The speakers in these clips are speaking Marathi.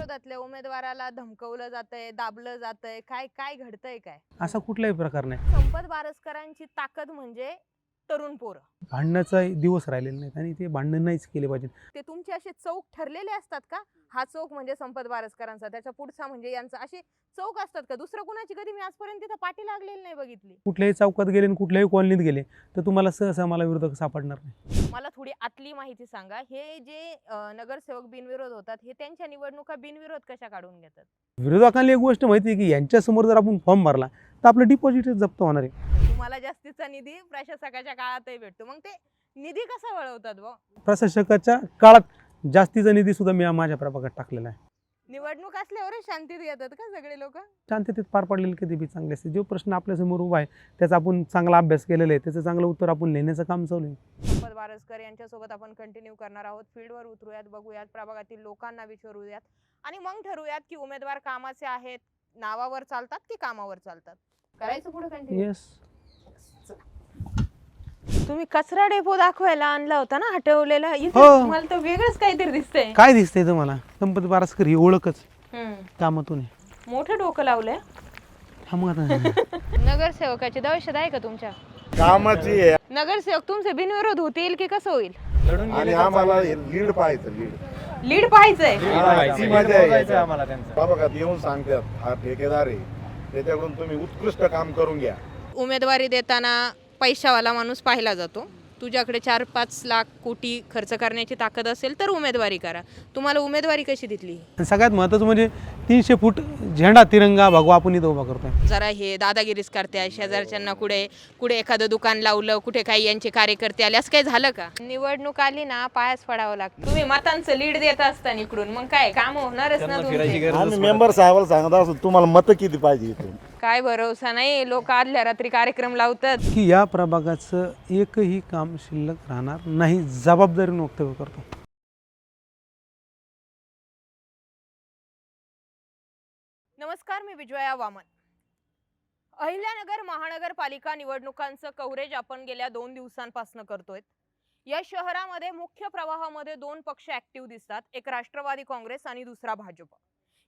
विरोधातल्या उमेदवाराला धमकवलं जातंय, दाबलं जातंय, काय काय घडतंय काय? असा कुठलाही प्रकार नाही. संपत बारसकरांची ताकद म्हणजे तरुण पोरं. भांडण्याचा दिवस राहिलेले नाहीत आणि ते भांडण नाहीच केले पाहिजे. ते तुमचे असे चौक ठरलेले असतात का? हा चौक म्हणजे संपत बारसकरांचा, त्याच्या पुढचा म्हणजे यांचा, असे चौक असतात का? दुसरं कुणाची कधी मी आजपर्यंत तिथं पाठी लागलेली नाही बघितली. कुठल्याही चौकात गेले आणि कुठल्याही कॉलनीत गेले तर तुम्हाला सहसा मला विरोधक सापडणार नाही. मला थोडी आतली माहिती सांगा. हे जे नगरसेवक बिनविरोध होतात, हे त्यांच्या निवडणुका बिनविरोध कशा काढून घेतात? विरोधकांना एक गोष्ट माहिती आहे की यांच्यासमोर जर आपण फॉर्म भरला तर आपलं डिपॉझिट जप्त होणार आहे. तुम्हाला जास्तीचा निधी प्रशासकाच्या काळातही भेटतो, मग ते निधी कसा वळवतात बुवा? प्रशासकाच्या काळात जास्तीचा निधी सुद्धा मी माझ्या प्रभागात टाकलेला आहे. निवडणूक असल्यावरच शांतीत येतात का सगळे लोक? शांततेत पार पाडलेले कधी बी चांगले असते. जो प्रश्न आपल्यासमोर उभा आहे त्याचा आपण चांगला अभ्यास केलेला आहे, त्याचं चांगलं उत्तर आपण लिहिण्याचं काम चालू आहे. संपत बारसकर यांच्यासोबत आपण कंटिन्यू करणार आहोत. फील्डवर उतरूयात, बघूयात, प्रभागातील लोकांना विचारूयात आणि मग ठरवूयात की उमेदवार कामाचे आहेत, नावावर चालतात की कामावर चालतात. करायचं पुढे कंटिन्यू. येस. तुम्ही कचरा डेपो दाखवायला आणला होता ना हटवलेला, इथे हो. मला तर वेगळंच काहीतरी दिसतंय. काय दिसतंय तुम्हाला? संपत बारसकर ही ओळखच कामातून आहे. मोठं डोकं लावलंय. हा मग आता नगरसेवकाची दहशत आहे का तुमच्या? कामाची आहे नगरसेवक तुमचे बिनविरोध होतील की कसं होईल? आणि आम्हाला लीड पाहायचं लीड पाहायचंय. ती मजा आहे. बघा येऊन सांगतात हा ठेकेदार आहे, त्याच्याकडून तुम्ही उत्कृष्ट काम करून घ्या. उमेदवारी देताना पैशावाला माणूस पाहिला जातो. तुझ्याकडे 4-5 लाख कोटी खर्च करण्याची ताकद असेल तर उमेदवारी करा. तुम्हाला उमेदवारी कशी दिसली? सगळ्यात महत्त्वाचं म्हणजे 300 फूट झेंडा तिरंगा भगवा आपण इथं उभा करतोय. जरा हे दादागिरीच करते, शेजारच्यांना कुठे एखादं दुकान लावलं, कुठे काही यांचे कार्यकर्ते आले, असं काही झालं का? निवडणूक आली ना पायाच पडावं लागतं. तुम्ही मतांचं लीड देत असताना इकडून मग काय काम होणारच ना तुमचे? आम्ही मेंबर साहेबाला सांगत असतो तुम्हाला मतं किती पाहिजे इथून. काय भरोसा नाही, लोक आदल्या रात्री कार्यक्रम लावतात. की या प्रभागाचं एकही काम शिल्लक राहणार नाही, जबाबदारीने वक्तव्य करतो. नमस्कार, मी विजया वामन. अहिल्यानगर महानगरपालिका निवडणुकांचं कव्हरेज आपण गेल्या 2 दिवसांपासून करतोय. या शहरामध्ये मुख्य प्रवाहामध्ये 2 पक्ष ऍक्टिव्ह दिसतात, एक राष्ट्रवादी काँग्रेस आणि दुसरा भाजप.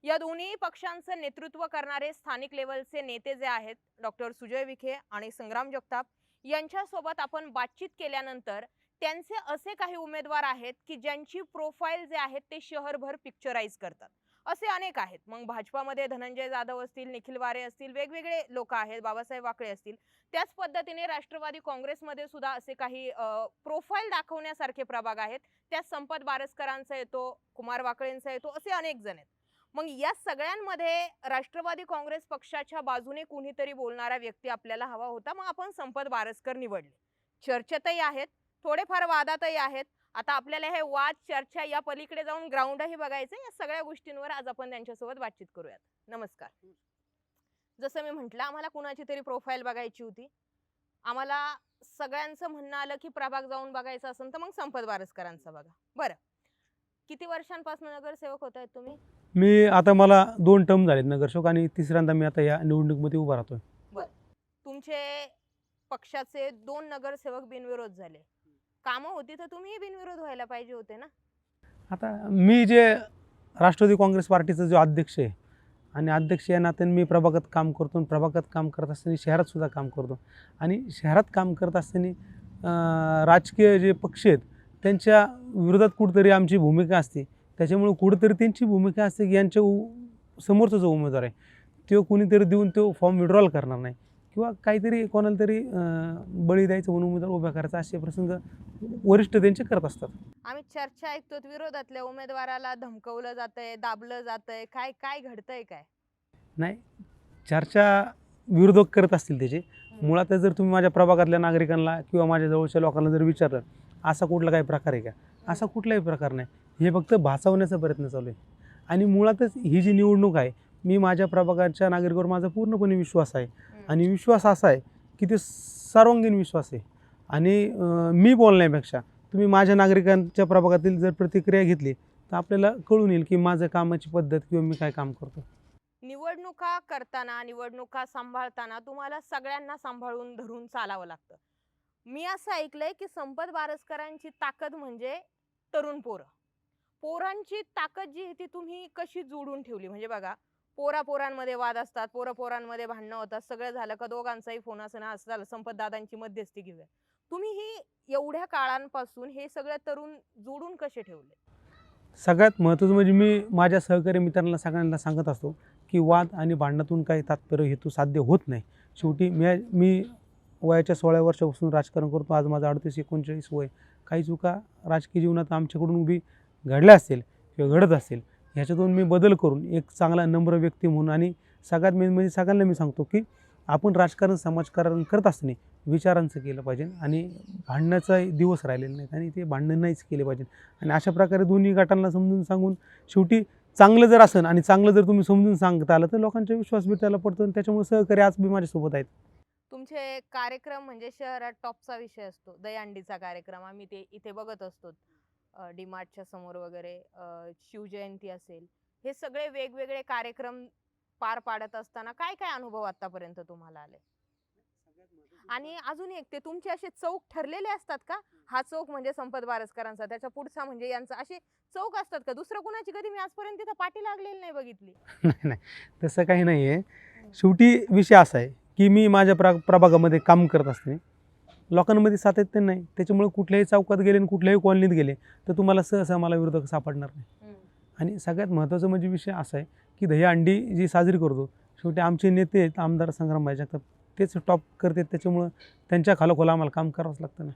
या दोन्ही पक्षांचं नेतृत्व करणारे स्थानिक लेवलचे नेते जे आहेत, डॉक्टर सुजय विखे आणि संग्राम जगताप, यांच्यासोबत आपण बातचीत केल्यानंतर त्यांचे असे काही उमेदवार आहेत की ज्यांची प्रोफाईल जे आहेत ते शहरभर पिक्चराइज करतात. असे अनेक आहेत. मग भाजपामध्ये धनंजय जाधव असतील, निखिल वारे असतील, वेगवेगळे लोक आहेत, बाबासाहेब वाकळे असतील. त्याच पद्धतीने राष्ट्रवादी काँग्रेसमध्ये सुद्धा असे काही प्रोफाईल दाखवण्यासारखे प्रभाग आहेत. त्यात संपत बारसकरांचा येतो, कुमार वाकळेंचा येतो, असे अनेक जण आहेत. मग या सगळ्यांमध्ये राष्ट्रवादी काँग्रेस पक्षाच्या बाजूने कुणीतरी बोलणारा व्यक्ती आपल्याला हवा होता. मग आपण संपत बारसकर निवडले. चर्चेतही आहेत, थोडेफार वादातही आहेत. आता आपल्याला हे वाद चर्चा या पलीकडे जाऊन ग्राउंडही बघायचं. या सगळ्या गोष्टींवर आज आपण त्यांच्यासोबत बातचीत करूयात. नमस्कार. जसं मी म्हटलं, आम्हाला कुणाची तरी प्रोफाईल बघायची होती. आम्हाला सगळ्यांचं म्हणणं आलं की प्रभाग जाऊन बघायचं असेल तर मग संपत बारसकरांचा बघा. बरं, किती वर्षांपासून नगरसेवक होत आहेत तुम्ही? मी आता मला 2 टर्म झालेत नगरसेवक आणि तिसऱ्यांदा मी आता या निवडणुकीमध्ये उभा राहतोय. बरं, तुमचे पक्षाचे 2 नगरसेवक बिनविरोध झाले. कामं होती तर तुम्ही बिनविरोध व्हायला पाहिजे होते ना. आता मी जे राष्ट्रवादी काँग्रेस पार्टीचा जो अध्यक्ष आहे आणि अध्यक्ष या नात्याने मी प्रभागात काम करतो आणि प्रभागात काम करत असताना शहरात सुद्धा काम करतो आणि शहरात काम करत असताना राजकीय जे पक्ष आहेत त्यांच्या विरोधात कुठेतरी आमची भूमिका असते. त्याच्यामुळे कुठेतरी त्यांची भूमिका असते की यांच्या समोरचा जो उमेदवार आहे तो कुणीतरी देऊन तो फॉर्म विड्रॉल करणार नाही किंवा काहीतरी कोणाला तरी बळी द्यायचं म्हणून उमेदवार उभा करायचा, असे प्रसंग वरिष्ठ त्यांचे करत असतात. आम्ही चर्चा ऐकतो विरोधातल्या उमेदवाराला धमकवलं जातंय, दाबलं जातंय, काय काय घडतंय काय? नाही, चर्चा विरोधक करत असतील त्याचे. मुळात जर तुम्ही माझ्या प्रभागातल्या नागरिकांना किंवा माझ्या जवळच्या लोकांना जर विचारलं असा कुठला काही प्रकार आहे का, असा कुठलाही प्रकार नाही. हे फक्त भासवण्याचा प्रयत्न चालू आहे. आणि मुळातच ही जी निवडणूक आहे, मी माझ्या प्रभागाच्या नागरिकांवर माझा पूर्णपणे विश्वास आहे आणि विश्वास असा आहे की ते सर्वांगीण विश्वास आहे. आणि मी बोलण्यापेक्षा तुम्ही माझ्या नागरिकांच्या प्रभागातील जर प्रतिक्रिया घेतली तर आपल्याला कळून येईल की माझं कामाची पद्धत किंवा मी काय काम करतो. निवडणुका करताना, निवडणुका सांभाळताना तुम्हाला सगळ्यांना सांभाळून धरून चालावं लागतं. मी असं ऐकलंय की संपत बारसकरांची ताकद म्हणजे तरुण पोरं. पोरांची ताकद जी आहे ती तुम्ही कशी जोडून ठेवली? म्हणजे बघा, पोरांमध्ये वाद असतात, पोरांमध्ये भांडणं होतात, सगळं झालं का दोघांचाही फोन असं ना असं झालं, संपत दादांची मध्यस्थी घेऊया. तुम्ही ही एवढ्या काळांपासून हे सगळे तरुण जोडून कसे ठेवले? सगळ्यात महत्त्वाचं म्हणजे मी माझ्या सहकारी मित्रांना सगळ्यांना सांगत असतो की वाद आणि भांडणातून काही तात्पर्य हेतू साध्य होत नाही. शेवटी मी वयाच्या 16 वर्षापासून राजकारण करतो. आज माझं 38-39 वय. काही चुका राजकीय जीवनात आमच्याकडून उभी घडल्या असतील किंवा घडत असेल, ह्याच्यातून मी बदल करून एक चांगला नम्र व्यक्ती म्हणून आणि सगळ्यात मेन म्हणजे सगळ्यांना मी सांगतो की आपण राजकारण समाजकारण करत असताना विचारांचं केलं पाहिजे आणि भांडण्याचा दिवस राहिलेले नाहीत आणि ते भांडण नाहीच केले पाहिजे. आणि अशा प्रकारे दोन्ही गटांना समजून सांगून शेवटी चांगलं जर असेल आणि चांगलं जर तुम्ही समजून सांगता आलं तर लोकांचा विश्वास भेटायला पडतो आणि त्याच्यामुळे सहकारी आज बी माझ्यासोबत आहेत. तुमचे कार्यक्रम म्हणजे शहरात टॉपचा विषय असतो, दहीहंडीचा कार्यक्रम. आम्ही ते इथे बघत असतो. डीमार्टच्या समोर वगैरे शिवजयंती असेल, हे सगळे वेगवेगळे कार्यक्रम पार पाडत असताना काय काय अनुभव आतापर्यंत तुम्हाला आले? आणि अजून एक, ते तुमचे असे चौक ठरलेले असतात का? हा चौक म्हणजे संपत बारसकरांचा, त्याच्या पुढचा म्हणजे यांचा, असे चौक असतात का? दुसरं कुणाची कधी मी आजपर्यंत तिथं पाठी लागलेली नाही बघितली. नाही नाही, तसं काही नाही आहे. शेवटी विषय असा आहे की मी माझ्या प्रभागामध्ये काम करत असते, लोकांमध्ये सातत्य नाही. त्याच्यामुळे कुठल्याही चौकात गेले आणि कुठल्याही कॉलनीत गेले तर तुम्हाला सहसा मला विरोधक सापडणार नाही. आणि सगळ्यात महत्त्वाचं म्हणजे विषय असा आहे की दहीहंडी जी साजरी करतो, शेवटी आमचे नेते आहेत आमदार संग्रामभाई जगताप, तेच टॉप करतात. त्याच्यामुळं त्यांच्या खालोखाल आम्हाला काम करावंच लागतं ना.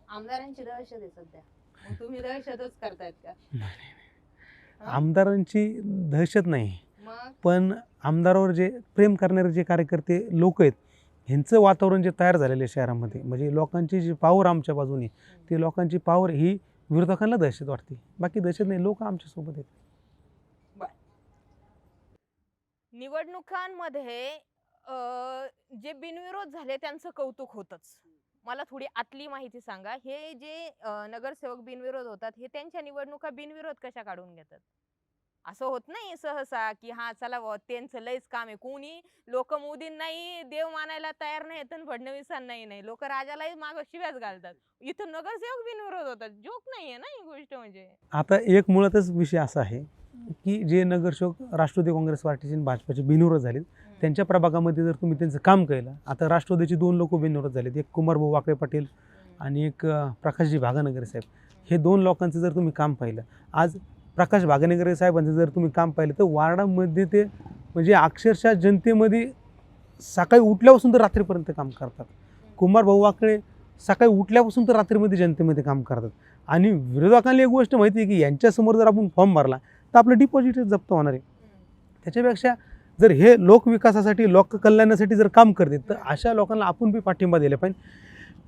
आमदारांची दहशत आहे सध्या, मग तुम्ही दहशतच करतायत का? आमदारांची दहशत नाही, मग पण आमदारावर जे प्रेम करणारे जे कार्यकर्ते लोक आहेत, ह्यांचं वातावरण जे तयार झालेलं आहे शहरामध्ये, म्हणजे लोकांची जी पावर आमच्या बाजूने, ती लोकांची पावर ही विरोधकांना दहशत वाटते. बाकी दहशत नाही, लोक आमच्यासोबत आहेत. निवडणुकांमध्ये जे बिनविरोध झाले त्यांचं कौतुक होतच. मला थोडी आतली माहिती सांगा, हे जे नगरसेवक बिनविरोध होतात, हे त्यांच्या निवडणुका बिनविरोध कशा काढून घेतात? असं होत नाही सहसा की हा चला बुवा त्यांचं लयच काम आहे. कोणी लोक मोदींनाही देव मानायला तयार नाहीत आणि फडणवीसांनाही नाही. लोक राजालाही माग शिव्याच घालतात. इथं नगरसेवक बिनविरोध होतात. जोक नाहीये ना ही गोष्ट. म्हणजे आता एक मुळातच विषय असा आहे की जे नगरसेवक राष्ट्रवादी काँग्रेस पार्टीचे आणि भाजपाचे बिनविरोध झालेत, त्यांच्या प्रभागामध्ये जर तुम्ही त्यांचं काम केलं, आता राष्ट्रवादीचे 2 लोक बिनविरोध झालेत, एक कुमारभाऊ वाकळे पाटील आणि एक प्रकाशजी भागानगरे साहेब. हे 2 लोकांचं जर तुम्ही काम पाहिलं, आज प्रकाश भागानगरे साहेबांचं जर तुम्ही काम पाहिलं तर वार्डामध्ये ते म्हणजे अक्षरशः जनतेमध्ये सकाळी उठल्यापासून तर रात्रीपर्यंत काम करतात. कुमारभाऊ वाकळे सकाळी उठल्यापासून तर रात्रीमध्ये जनतेमध्ये काम करतात. आणि विरोधकांना एक गोष्ट माहिती आहे की यांच्यासमोर जर आपण फॉर्म भरला तर आपलं डिपॉझिट जप्त होणार आहे. त्याच्यापेक्षा जर हे लोकविकासासाठी लोककल्याणासाठी जर काम करते तर अशा लोकांना आपण बी पाठिंबा दिला पाहिजे.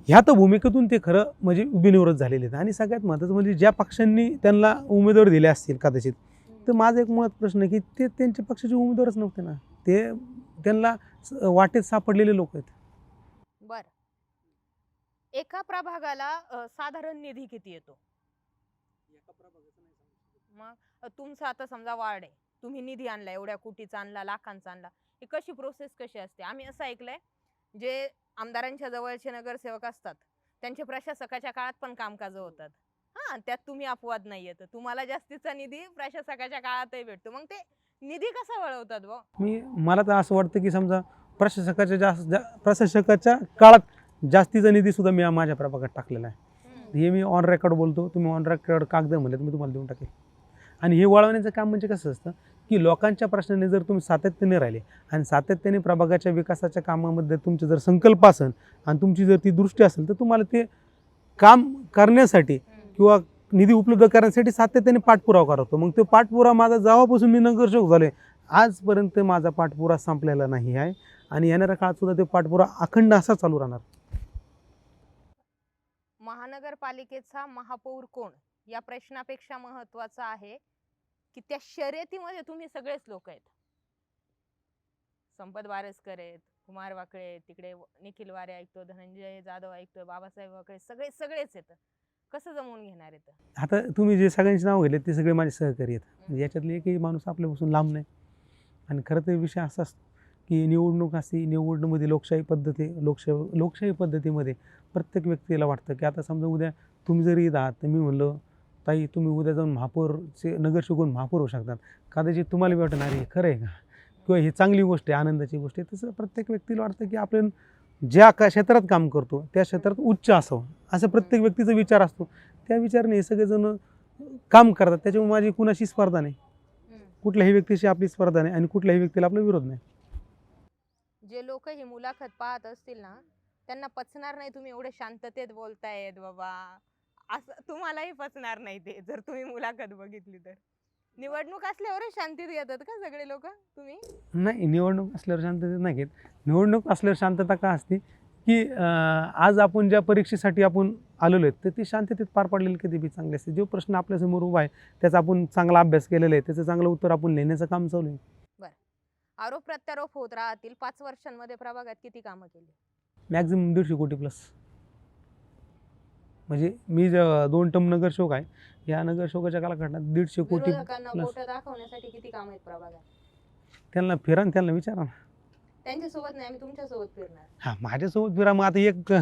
ह्या तर भूमिकेतून ते खरं म्हणजे बिनविरोध झालेले आहेत. आणि सगळ्यात महत्त्वाचं म्हणजे ज्या पक्षांनी त्यांना उमेदवार दिले असतील कदाचित, तर माझा एक मुळात प्रश्न आहे की ते त्यांच्या पक्षाचे उमेदवारच नव्हते ना, ते त्यांना वाटेत सापडलेले लोक आहेत. बर, एका प्रभागाला साधारण निधी किती येतो? मग तुमचा आता समजा वार्ड आहे, तुम्ही निधी आणला, एवढ्या कोटीचा आणला, लाखांचा आणला, ही कशी प्रोसेस कशी असते? आम्ही असं ऐकलंय जे आमदारांच्या जवळचे नगरसेवक असतात त्यांचे प्रशासकाच्या काळात पण कामकाज होतात. हा, त्यात तुम्ही अपवाद नाहीये, तर तुम्हाला जास्तीचा निधी प्रशासकाच्या काळातही भेटतो. मग ते निधी कसा वळवतात बुवा? मला तर असं वाटतं की समजा प्रशासकाच्या काळात जास्तीचा निधी सुद्धा मी माझ्या प्रभागात टाकलेला आहे. हे मी ऑन रेकॉर्ड बोलतो, तुम्ही ऑन रेकॉर्ड कागद म्हणले तर मी तुम्हाला देऊन टाकेल. आणि हे वळवण्याचं काम म्हणजे कसं असतं की लोकांच्या प्रश्नाने जर तुम्ही सातत्याने राहिले आणि सातत्याने प्रभागाच्या विकासाच्या कामामध्ये तुमचे जर संकल्प असेल आणि तुमची जर ती दृष्टी असेल तर तुम्हाला ते काम करण्यासाठी किंवा निधी उपलब्ध करण्यासाठी सातत्याने पाठपुरावा करतो. मग तो पाठपुरावा माझा जेव्हापासून मी नगरसेवक झालो आजपर्यंत माझा पाठपुरावा संपलेला नाही आहे आणि येणाऱ्या काळात सुद्धा तो पाठपुरावा अखंड असा चालू राहणार. महानगरपालिकेचा महापौर कोण या प्रश्नापेक्षा महत्वाचा आहे की त्या शर्यतीमध्ये तुम्ही सगळेच लोक आहेत. संपत बारसकर आहेत, कुमार वाकळे आहेत, तिकडे निखिल वारे ऐकतो, धनंजय जाधव ऐकतो, बाबासाहेब वाकळे, सगळेच आहेत. कसं जमवून घेणार आहेत? आता तुम्ही जे सगळ्यांचे नाव घेतले ते सगळे माझे सहकारी आहेत. म्हणजे याच्यातले एकही माणूस आपल्यापासून लांब नाही. आणि खरं तर विषय असा असतो की निवडणूक असते, निवडणुकीमध्ये लोकशाही पद्धतीमध्ये प्रत्येक व्यक्तीला वाटतं की आता समजा उद्या तुम्ही जरी इथं आहात तर मी म्हणलं ताई तुम्ही उद्या जाऊन महापौरचे नगरसेवक होऊन महापौर होऊ शकतात, कदाचित तुम्हाला बी वाटणार हे खरं आहे का, किंवा ही चांगली गोष्ट आहे, आनंदाची गोष्ट आहे. तसं प्रत्येक व्यक्तीला वाटतं की आपण ज्या क्षेत्रात काम करतो त्या क्षेत्रात उच्च असावं, असं प्रत्येक व्यक्तीचा विचार असतो. त्या विचाराने हे सगळेजण काम करतात. त्याच्यामुळे माझी कुणाशी स्पर्धा नाही, कुठल्याही व्यक्तीशी आपली स्पर्धा नाही आणि कुठल्याही व्यक्तीला आपला विरोध नाही. जे लोक ही मुलाखत पाहत असतील ना त्यांना पचणार नाही तुम्ही एवढे शांततेत बोलतायत बाबा, असं तुम्हालाही पचणार नाही ते जर तुम्ही मुलाखत बघितली तर. निवडणूक असल्यावरच शांतीत येतात का सगळे लोक तुम्ही? नाही, निवडणूक असल्यावर शांततेत नाही घेत. निवडणूक असल्यावर शांतता का असते की आज आपण ज्या परीक्षेसाठी आपण आलेलो आहेत तर ती शांततेत पार पाडलेली कधी बी चांगली असते. जो प्रश्न आपल्यासमोर उभा आहे त्याचा आपण चांगला अभ्यास केलेला आहे, त्याचं चांगलं उत्तर आपण लिहिण्याचं काम चालू आहे. आरोप प्रत्यारोप होत राहतील. 5 वर्षांमध्ये प्रभागात किती कामं केली? मॅक्झिमम 150 कोटी प्लस. म्हणजे मी 2 टर्म नगरसेवक आहे, या नगरसेवकाच्या कालखंडात 150 कोटी विरोधकांना प्लस. बोटं दाखवण्यासाठी किती कामं आहेत प्रभागात? त्यांना फिरा आणि त्यांना विचारा ना. त्यांच्यासोबत नाही, आम्ही तुमच्यासोबत फिरणार. हां, माझ्यासोबत फिरा. मग आता एक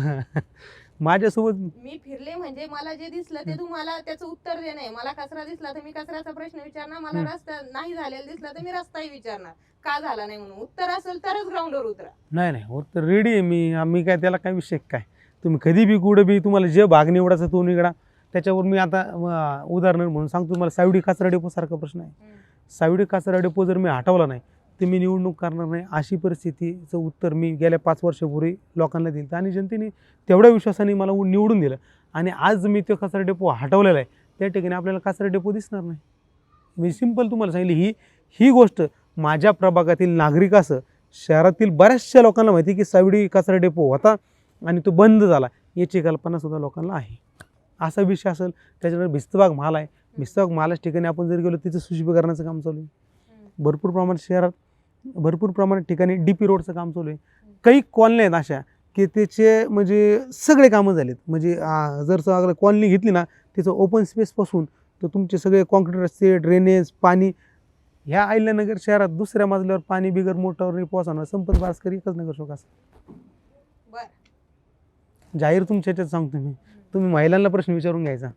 माझ्यासोबत मी फिरले म्हणजे मला जे दिसलं ते तुम्हाला त्याचं उत्तर देणे. मला कचरा दिसला तर मी कचऱ्याचा प्रश्न विचारणार, मला रस्ता नाही झालेला दिसला तर मी रस्ताही विचारणार, का झाला नाही म्हणून. उत्तर असेल तरच ग्राउंडवर उतरा. नाही हो, तर रेडी आहे मी काय त्याला काय विषय काय. तुम्ही कधी बी कुठं बी तुम्हाला जे भाग निवडायचा तो निवडा. त्याच्यावर मी आता उदाहरण म्हणून सांगतो तुम्हाला. सावडी कचरा डेपो सारखा प्रश्न आहे. सावडी कचरा डेपो जर मी हटवला नाही तर मी निवडणूक करणार नाही, अशी परिस्थितीचं उत्तर मी गेल्या 5 वर्षापूर्वी लोकांना दिलं आणि जनतेने तेवढ्या विश्वासाने मला निवडून दिलं. आणि आज मी तो कचरा डेपो हटवलेला आहे, त्या ठिकाणी आपल्याला कचरा डेपो दिसणार नाही. मी सिंपल तुम्हाला सांगितली ही गोष्ट माझ्या प्रभागातील नागरिकासह शहरातील बऱ्याचशा लोकांना माहिती की सावडी कचरा डेपो होता आणि तो बंद झाला, याची कल्पनासुद्धा लोकांना आहे. असा विषय असेल त्याच्यानंतर भिस्तबाग महाल आहे. भिस्तबाग महालाच ठिकाणी आपण जर गेलो तिचं सुशोभीकरणाचं काम चालू आहे. भरपूर प्रमाणात शहरात भरपूर प्रमाणात ठिकाणी DP रोडचं काम चालू आहे. काही कॉलनी आहेत अशा की त्याचे म्हणजे सगळे कामं झालेत. म्हणजे जर सगळं कॉलनी घेतली ना, तिचं ओपन स्पेसपासून तर तुमचे सगळे कॉन्क्रीट रस्ते, ड्रेनेज, पाणी. ह्या अहिल्यानगर शहरात दुसऱ्या मजल्यावर पाणी बिगर मोटारने पोहोचवणार संपत बारस्कर एकच नगरसेवक असं. जाहीर तुमच्या ह्याच्यात सांगतो मी. तुम्ही महिलांना प्रश्न विचारून घ्यायचा.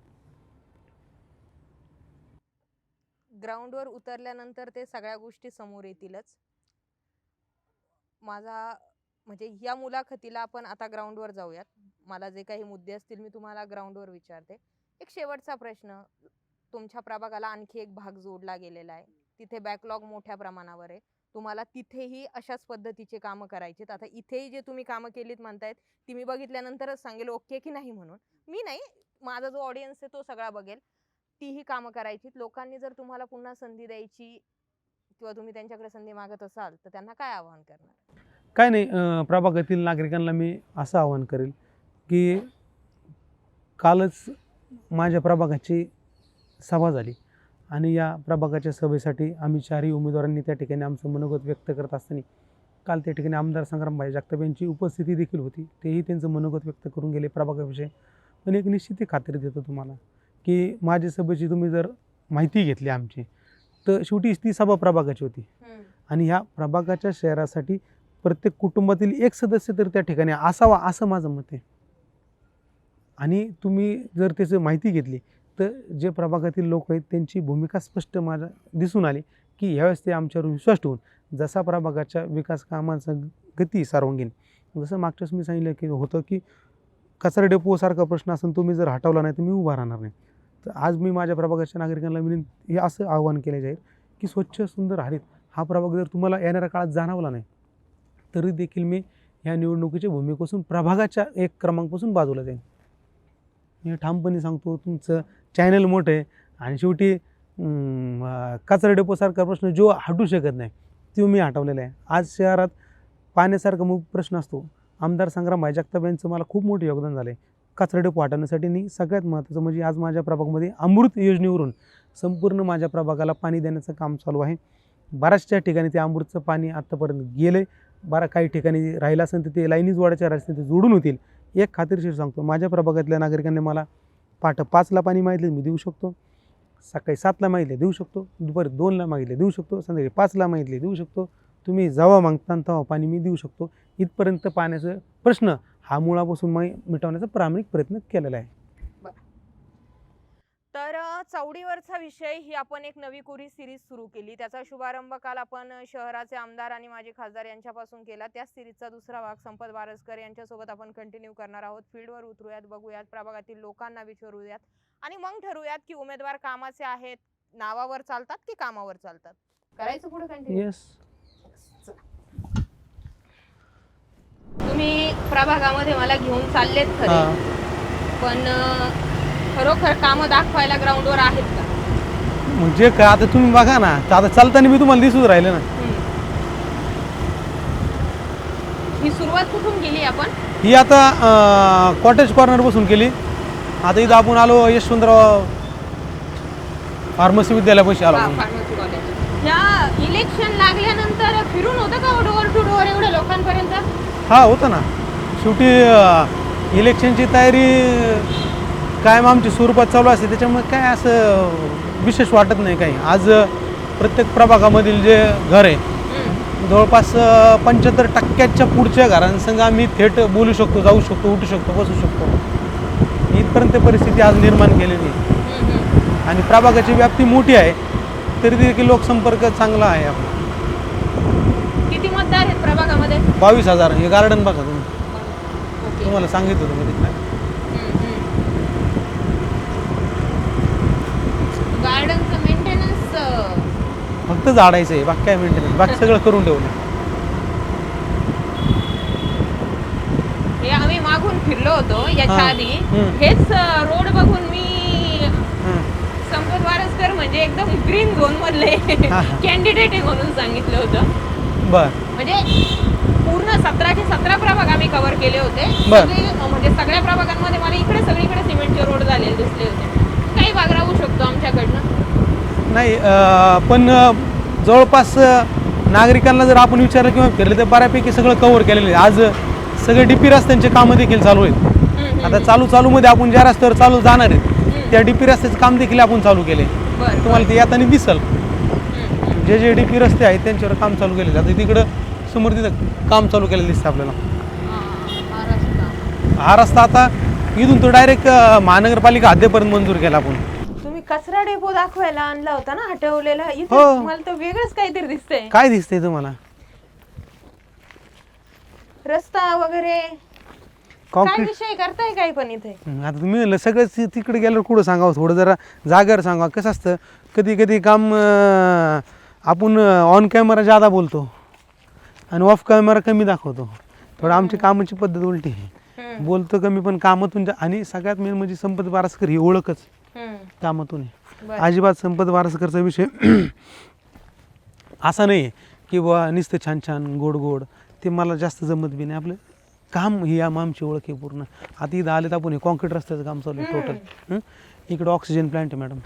ग्राउंडवर उतरल्यानंतर ते सगळ्या गोष्टी समोर येतीलच. माझा म्हणजे या मुलाखतीला आपण आता ग्राउंडवर जाऊयात. मला जे काही मुद्दे असतील मी तुम्हाला ग्राउंडवर विचारते. एक शेवटचा प्रश्न. तुमच्या प्रभागाला आणखी एक भाग जोडला गेलेला आहे, तिथे बॅकलॉग मोठ्या प्रमाणावर आहे. तुम्हाला तिथेही अशाच पद्धतीचे कामं करायचे. आता इथेही जे तुम्ही कामं केलीत म्हणतायत ती मी बघितल्यानंतरच सांगेल ओके की नाही म्हणून. मी नाही, माझा जो ऑडियन्स आहे तो सगळा बघेल. तीही कामं करायची. लोकांनी जर तुम्हाला पुन्हा संधी द्यायची किंवा तुम्ही त्यांच्याकडे संधी मागत असाल तर त्यांना काय आवाहन करणार? काय नाही, प्रभागातील नागरिकांना मी असं आवाहन करेल की कालच माझ्या प्रभागाची सभा झाली आणि या प्रभागाच्या सभेसाठी आम्ही 4ही उमेदवारांनी त्या ठिकाणी आमचं मनोगत व्यक्त करत असताना काल त्या ठिकाणी आमदार संग्रामभाई जगताप यांची उपस्थिती देखील होती. तेही त्यांचं मनोगत व्यक्त करून गेले प्रभागाविषयी. पण एक निश्चित खात्री देतो तुम्हाला की माझ्या सभेची तुम्ही जर माहिती घेतली आमची तर शेवटी ती सभा प्रभागाची होती आणि ह्या प्रभागाच्या शहरासाठी प्रत्येक कुटुंबातील एक सदस्य तर त्या ठिकाणी असावा असं माझं मत आहे. आणि तुम्ही जर त्याची माहिती घेतली तर जे प्रभागातील लोक आहेत त्यांची भूमिका स्पष्ट माझ्या दिसून आली की ह्यावेळेस ते आमच्यावर विश्वास ठेवून जसा प्रभागाच्या विकास कामाचा गती सर्वांगीण, जसं मागच्याच मी सांगितलं की होतं की कचरा डेपोसारखा प्रश्न असेल तुम्ही जर हटवला नाही तर मी उभा राहणार नाही. तर आज मी माझ्या प्रभागाच्या नागरिकांना हे असं आवाहन केलं जाईल की स्वच्छ सुंदर हरित हा प्रभाग जर तुम्हाला येणाऱ्या काळात जाणवला नाही तरी देखील मी ह्या निवडणुकीच्या भूमिकेपासून प्रभागाच्या 1 क्रमांकापासून बाजूला जाईन. मी ठामपणे सांगतो. तुमचं चॅनल मोठं आहे आणि शेवटी कचरा डेपोसारखा प्रश्न जो हटू शकत नाही तो मी हटवलेला आहे. आज शहरात पाण्यासारखा मुख्य प्रश्न असतो. आमदार संग्रामभाई जगताप यांचं मला खूप मोठं योगदान झालं आहे कचरा डेपो हटवण्यासाठी. आणि सगळ्यात महत्त्वाचं म्हणजे आज माझ्या प्रभागामध्ये अमृत योजनेवरून संपूर्ण माझ्या प्रभागाला पाणी देण्याचं काम चालू आहे. बऱ्याचशा ठिकाणी ते अमृतचं पाणी आत्तापर्यंत गेलं आहे. काही ठिकाणी राहिलं असेल तर ते लाईनी जोडायच्या रस्ते ते जोडून होतील. एक खात्रीशीर सांगतो, माझ्या प्रभागातल्या नागरिकांनी मला पहाटे 5ला पाणी मागितले मी देऊ शकतो, सकाळी 7ला मागितले देऊ शकतो, दुपारी 2ला मागितले देऊ शकतो, संध्याकाळी 5ला मागितले देऊ शकतो. तुम्ही जेव्हा मागता तेव्हा पाणी मी देऊ शकतो. इथपर्यंत पाण्याचा प्रश्न हा मुळापासून मी मिटवण्याचा प्रामाणिक प्रयत्न केलेला आहे. तर तर चौडीवरचा विषय ही आपण एक नवी कोरी सिरीज सुरू केली. त्याचा शुभारंभ काल आपण शहराचे आमदार आणि माजी खासदार यांच्यापासून केला. त्या सिरीजचा दुसरा भाग संपत बारसकर यांच्यासोबत आपण कंटिन्यू करणार आहोत. फील्डवर उतरूयात, बघूयात, प्रभागातील लोकांना विचारूयात आणि मग ठरवूयात की उमेदवार कामाचे आहेत, नावावर चालतात की कामावर चालतात. करायचं पुढे कंटिन्यू. येस. तुम्ही प्रभागामध्ये मला घेऊन चाललेत खरे, पण खरोखर कामं दाखवायला ग्राउंडवर आहेत का? म्हणजे काय आता तुम्ही बघा ना, आता चालताना मी तुम्हाला दिसूच राहिले ना. ही सुरुवात कुठून केली आपण? ही आता कॉटेज कॉर्नर पासून केली. आता इथं आपण आलो यशवंतराव फार्मसी विद्यालयापाशी आलो. Pharmacy college. या इलेक्शन लागल्यानंतर फिरून होतं का डोअर टू डोअर एवढ्या लोकांपर्यंत? हा होतं ना. शेवटी इलेक्शनची तयारी कायम आमची स्वरूपात चालू असते, त्याच्यामुळे काय असं विशेष वाटत नाही काही. आज प्रत्येक प्रभागामधील जे घर आहे जवळपास 75% पुढच्या घरांसंग आम्ही थेट बोलू शकतो, जाऊ शकतो, उठू शकतो, बसू शकतो. इथपर्यंत परिस्थिती आज निर्माण केलेली आहे. आणि प्रभागाची व्याप्ती मोठी आहे तरी देखील लोकसंपर्क चांगला आहे आपला. किती मतदार आहेत प्रभागामध्ये? 22,000. हे गार्डन बघा तुम्ही, तुम्हाला सांगितलं होतं मी तिथलं. गार्डनचं मेंटेनन्स फक्त झाडायचं आहे, बाकी काय मेंटेनन्स, बाकी सगळं करून ठेवलं. हे आम्ही मागून फिरलो होतो याच्या आधी. हेच रोड बघून मी संपत वारसकर म्हणजे एकदम ग्रीन झोन मधले कॅन्डिडेट आहे म्हणून सांगितलं होतं. बर. म्हणजे पूर्ण 17चे 17 प्रभाग आम्ही कव्हर केले होते. म्हणजे सगळ्या प्रभागांमध्ये मला इकडे सगळीकडे सिमेंटचे रोड झालेले दिसले होते. काही भाग राहू शकतो आमच्याकडनं. नाही, पण जवळपास नागरिकांना जर आपण विचारलं किंवा फिरलं तर बऱ्यापैकी सगळं कव्हर केलेलं आहे. आज सगळे डीपी रस्त्यांचे कामं देखील चालू आहेत. आता चालूमध्ये आपण ज्या रस्त्यावर चालू जाणार आहेत त्या डीपी रस्त्याचं काम देखील आपण चालू केले. तुम्हाला ते येताना दिसल. जे डीपी रस्ते आहेत त्यांच्यावर काम चालू केले. आता तिकडं समोर तिथं काम चालू केलेलं दिसतं आपल्याला. हा रस्ता आता इथून तो डायरेक्ट महानगरपालिका हद्दीपर्यंत मंजूर केला आपण. तुम्ही कचरा डेपो दाखवायला आणला होता ना हटवलेला, इथे मला तर वेगळंच काहीतरी दिसतंय. काय दिसतंय तुम्हाला? रस्ता वगैरे काय विषय करताय काय पण इथे? आता तुम्ही सगळंच तिकडे गेल्यावर कुठं सांगावं, थोडं जरा जागेवर सांगा. कसं असतं कधी कधी काम आपण ऑन कॅमेरा जादा बोलतो आणि ऑफ कॅमेरा कमी दाखवतो. थोडं आमची कामाची पद्धत उलटी आहे. बोलतो कमी पण कामातून. आणि सगळ्यात मेन म्हणजे संपत बारसकर ही ओळखच कामातून आहे. अजिबात संपत बारसकरचा विषय असा नाही आहे की बा नुसतं छान छान गोड गोड, ते मला जास्त जमत बी नाही. आपलं काम ही आमची ओळख आहे पूर्ण. आता इथं आले तर आपण हे कॉन्क्रीट रस्त्याचं काम चालू आहे टोटल. इकडं ऑक्सिजन प्लांट आहे मॅडम.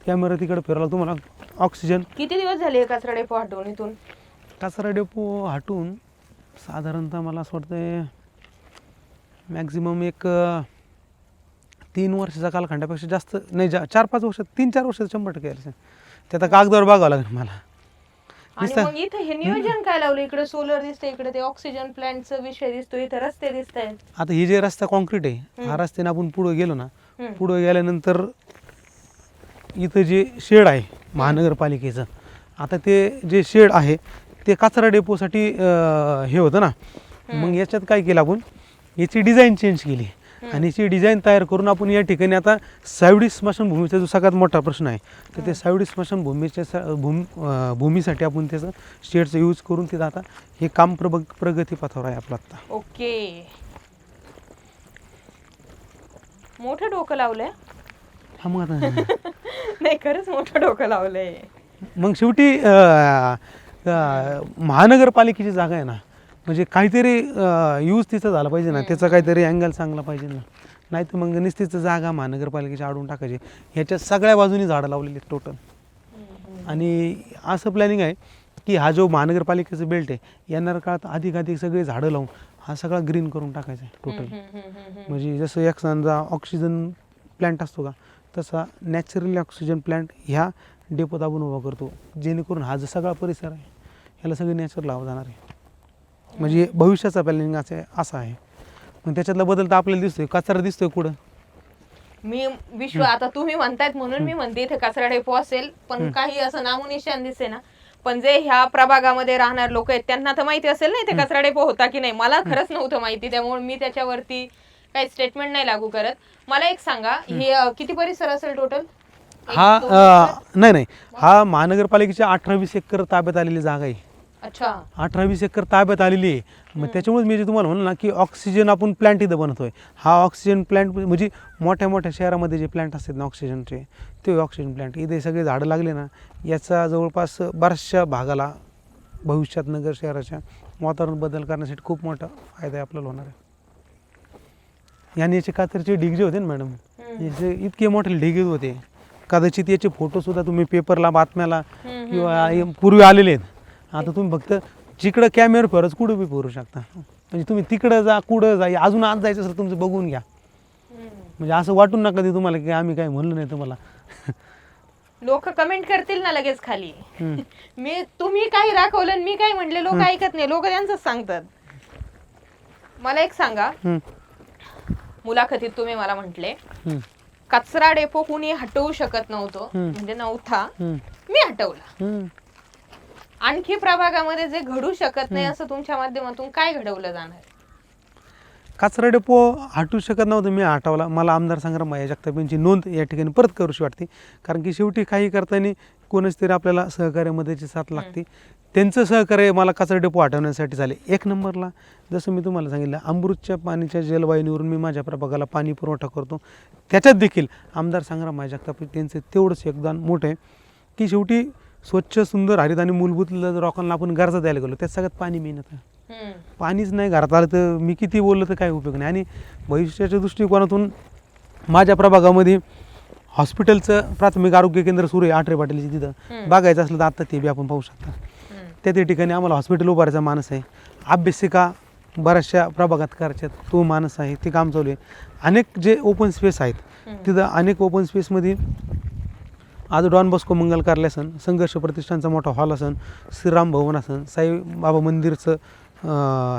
कॅमेरा तिकडे फिरवला तुम्हाला ऑक्सिजन. किती दिवस झाले कचरा डेपो हटवून इथून? कचरा डेपो हटवून साधारणतः मला असं वाटतं मॅक्झिमम एक 3 वर्षाचा कालखंडापेक्षा जास्त नाही, 4-5 वर्षात, 3-4 वर्षात 100% असेल. ते आता कागदावर बघावं लागेल मला. आणि मग इथे हे नियोजन काय लावलं? इकडे सोलर दिसतंय, इकडे ते ऑक्सिजन प्लांटचा विषय दिसतोय, इथे रस्ते दिसत आहेत. आता हे जे रस्ता कॉन्क्रीट आहे, हा रस्त्याने आपण पुढे गेलो ना, पुढे गेल्यानंतर इथं जे शेड आहे महानगरपालिकेचं, आता ते जे शेड आहे ते कचरा डेपोसाठी हे होतं ना. मग याच्यात काय केलं आपण, याची डिझाईन चेंज केली आणि याची डिझाईन तयार करून आपण या ठिकाणी आता सावडी स्मशानभूमीचा जो सगळ्यात मोठा प्रश्न आहे तर ते सावडी स्मशानभूमीच्या भूमीसाठी आपण त्याचं शेडचं यूज करून तिथं आता हे काम प्रगतीपथावर आहे आपलं आता. ओके, मोठं डोकं लावलंय. हा मग आता नाही, खरंच मोठं डोकं लावलंय. मग शेवटी महानगरपालिकेची जागा आहे ना, म्हणजे काहीतरी यूज तिचं झाला पाहिजे ना, त्याचा काहीतरी अँगल चांगला पाहिजे ना. नाही तर मग निस्तीचं जागा महानगरपालिकेची आडून टाकायची. ह्याच्या सगळ्या बाजूनी झाडं लावलेली आहेत टोटल. आणि असं प्लॅनिंग आहे की हा जो महानगरपालिकेचा बेल्ट आहे येणाऱ्या काळात अधिकाधिक सगळे झाडं लावून हा सगळा ग्रीन करून टाकायचा आहे टोटल. म्हणजे जसं एक समजा ऑक्सिजन प्लॅन्ट असतो का, तसा नॅचरली ऑक्सिजन प्लॅन्ट ह्या डेपोत आपण उभा करतो, जेणेकरून हा जो सगळा परिसर आहे ह्याला सगळी नॅचर लावं जाणार आहे. म्हणजे भविष्याचा प्लॅनिंग असा आहे. मग त्याच्यातला बदल तर आपल्याला दिसतोय. कचरा दिसतोय कुठं, मी विश्व आता तुम्ही म्हणतायत म्हणून मी म्हणते इथे कचरा डेपो असेल, पण काही असं नामोनिशान दिसे ना. पण जे ह्या प्रभागामध्ये राहणार लोक आहेत त्यांना तर माहिती असेल ना इथे कचरा डेपो होता की नाही. मला खरंच नव्हतं माहिती, त्यामुळे मी त्याच्यावरती काही स्टेटमेंट नाही लागू करत. मला एक सांगा, हे किती परिसर असेल टोटल? नाही, हा महानगरपालिकेच्या 18-20 एकर ताब्यात आलेली जागा आहे. अच्छा, 18-20 एकर ताब्यात आलेली आहे. मग त्याच्यामुळे मी जे तुम्हाला म्हणलं ना की ऑक्सिजन आपण प्लांट इथं बनवतोय. हा ऑक्सिजन प्लांट म्हणजे मोठ्या मोठ्या शहरामध्ये जे प्लांट असतात ना ऑक्सिजनचे, ते ऑक्सिजन प्लांट इथे सगळे झाडं लागले ना, याचा जवळपास बऱ्याचशा भागाला भविष्यात नगर शहराच्या वातावरण बदल करण्यासाठी खूप मोठा फायदा आहे आपल्याला होणार आहे. याने याचे कातरचे ढीग जे होते ना मॅडम, याचे इतके मोठे ढीग होते, कदाचित याचे फोटोसुद्धा तुम्ही पेपरला बातम्याला किंवा पूर्वी आलेले आहेत. आता तुम्ही फक्त जिकडं कॅमेरा फिरच कुठं बी फिरू शकता. म्हणजे तुम्ही तिकडं जा, कुठं जा, अजून आज जायचं असेल तुमचं बघून घ्या. म्हणजे असं वाटून नका ते तुम्हाला की आम्ही काही म्हणलं नाही तुम्हाला. लोक कमेंट करतील ना लगेच खाली. तुम्ही काही दाखवलं मी काही म्हणले, लोक ऐकत नाही, लोक त्यांचंच सांगतात. मला एक सांगा, मुलाखतीत तुम्ही मला म्हटले कचरा डेपो कुणी हटवू शकत नव्हतं, म्हणजे नव्हता, मी हटवला. आणखी प्रभागामध्ये जे घडू शकत नाही असं तुमच्या माध्यमातून काय घडवलं जाणार? कचरा डेपो हटू शकत नव्हतं, मी हटवला. मला आमदार संग्राम जगताप यांची नोंद या ठिकाणी परत करूशी वाटते. कारण की शेवटी काही करताना कोणच तरी आपल्याला सहकार्यामध्येची साथ लागते. त्यांचं सहकार्य मला कचरा डेपो हटवण्यासाठी झाले. एक नंबरला जसं मी तुम्हाला सांगितलं, अमृतच्या पाण्याच्या जलवाहिनीवरून मी माझ्या प्रभागाला पाणी पुरवठा करतो. त्याच्यात देखील आमदार संग्राम जगताप त्यांचं तेवढंच योगदान मोठं आहे की शेवटी स्वच्छ, सुंदर, हरित आणि मूलभूत लोकांना आपण गरजा द्यायला गेलो, त्यात सगळ्यात पाणी मेहनत आहे. पाणीच नाही घरात आलं तर मी किती बोललं तर काही उपयोग नाही. आणि भविष्याच्या दृष्टिकोनातून माझ्या प्रभागामध्ये हॉस्पिटलचं प्राथमिक आरोग्य केंद्र सुरू आहे आठरे पाटीलची. तिथं बघायचं असलं तर आत्ता ते बी आपण पाहू शकता. त्या ठिकाणी आम्हाला हॉस्पिटल उभारायचा मानस आहे. अभ्यासिका बऱ्याचशा प्रभागात करायच्यात, तो मानस आहे, ते काम चालू आहे. अनेक जे ओपन स्पेस आहेत तिथं, अनेक ओपन स्पेसमध्ये आज डॉन बॉस्को मंगल कार्यालय असन, संघर्ष प्रतिष्ठानचा मोठा हॉल असन, श्रीराम भवन असन, साईबाबा मंदिरचं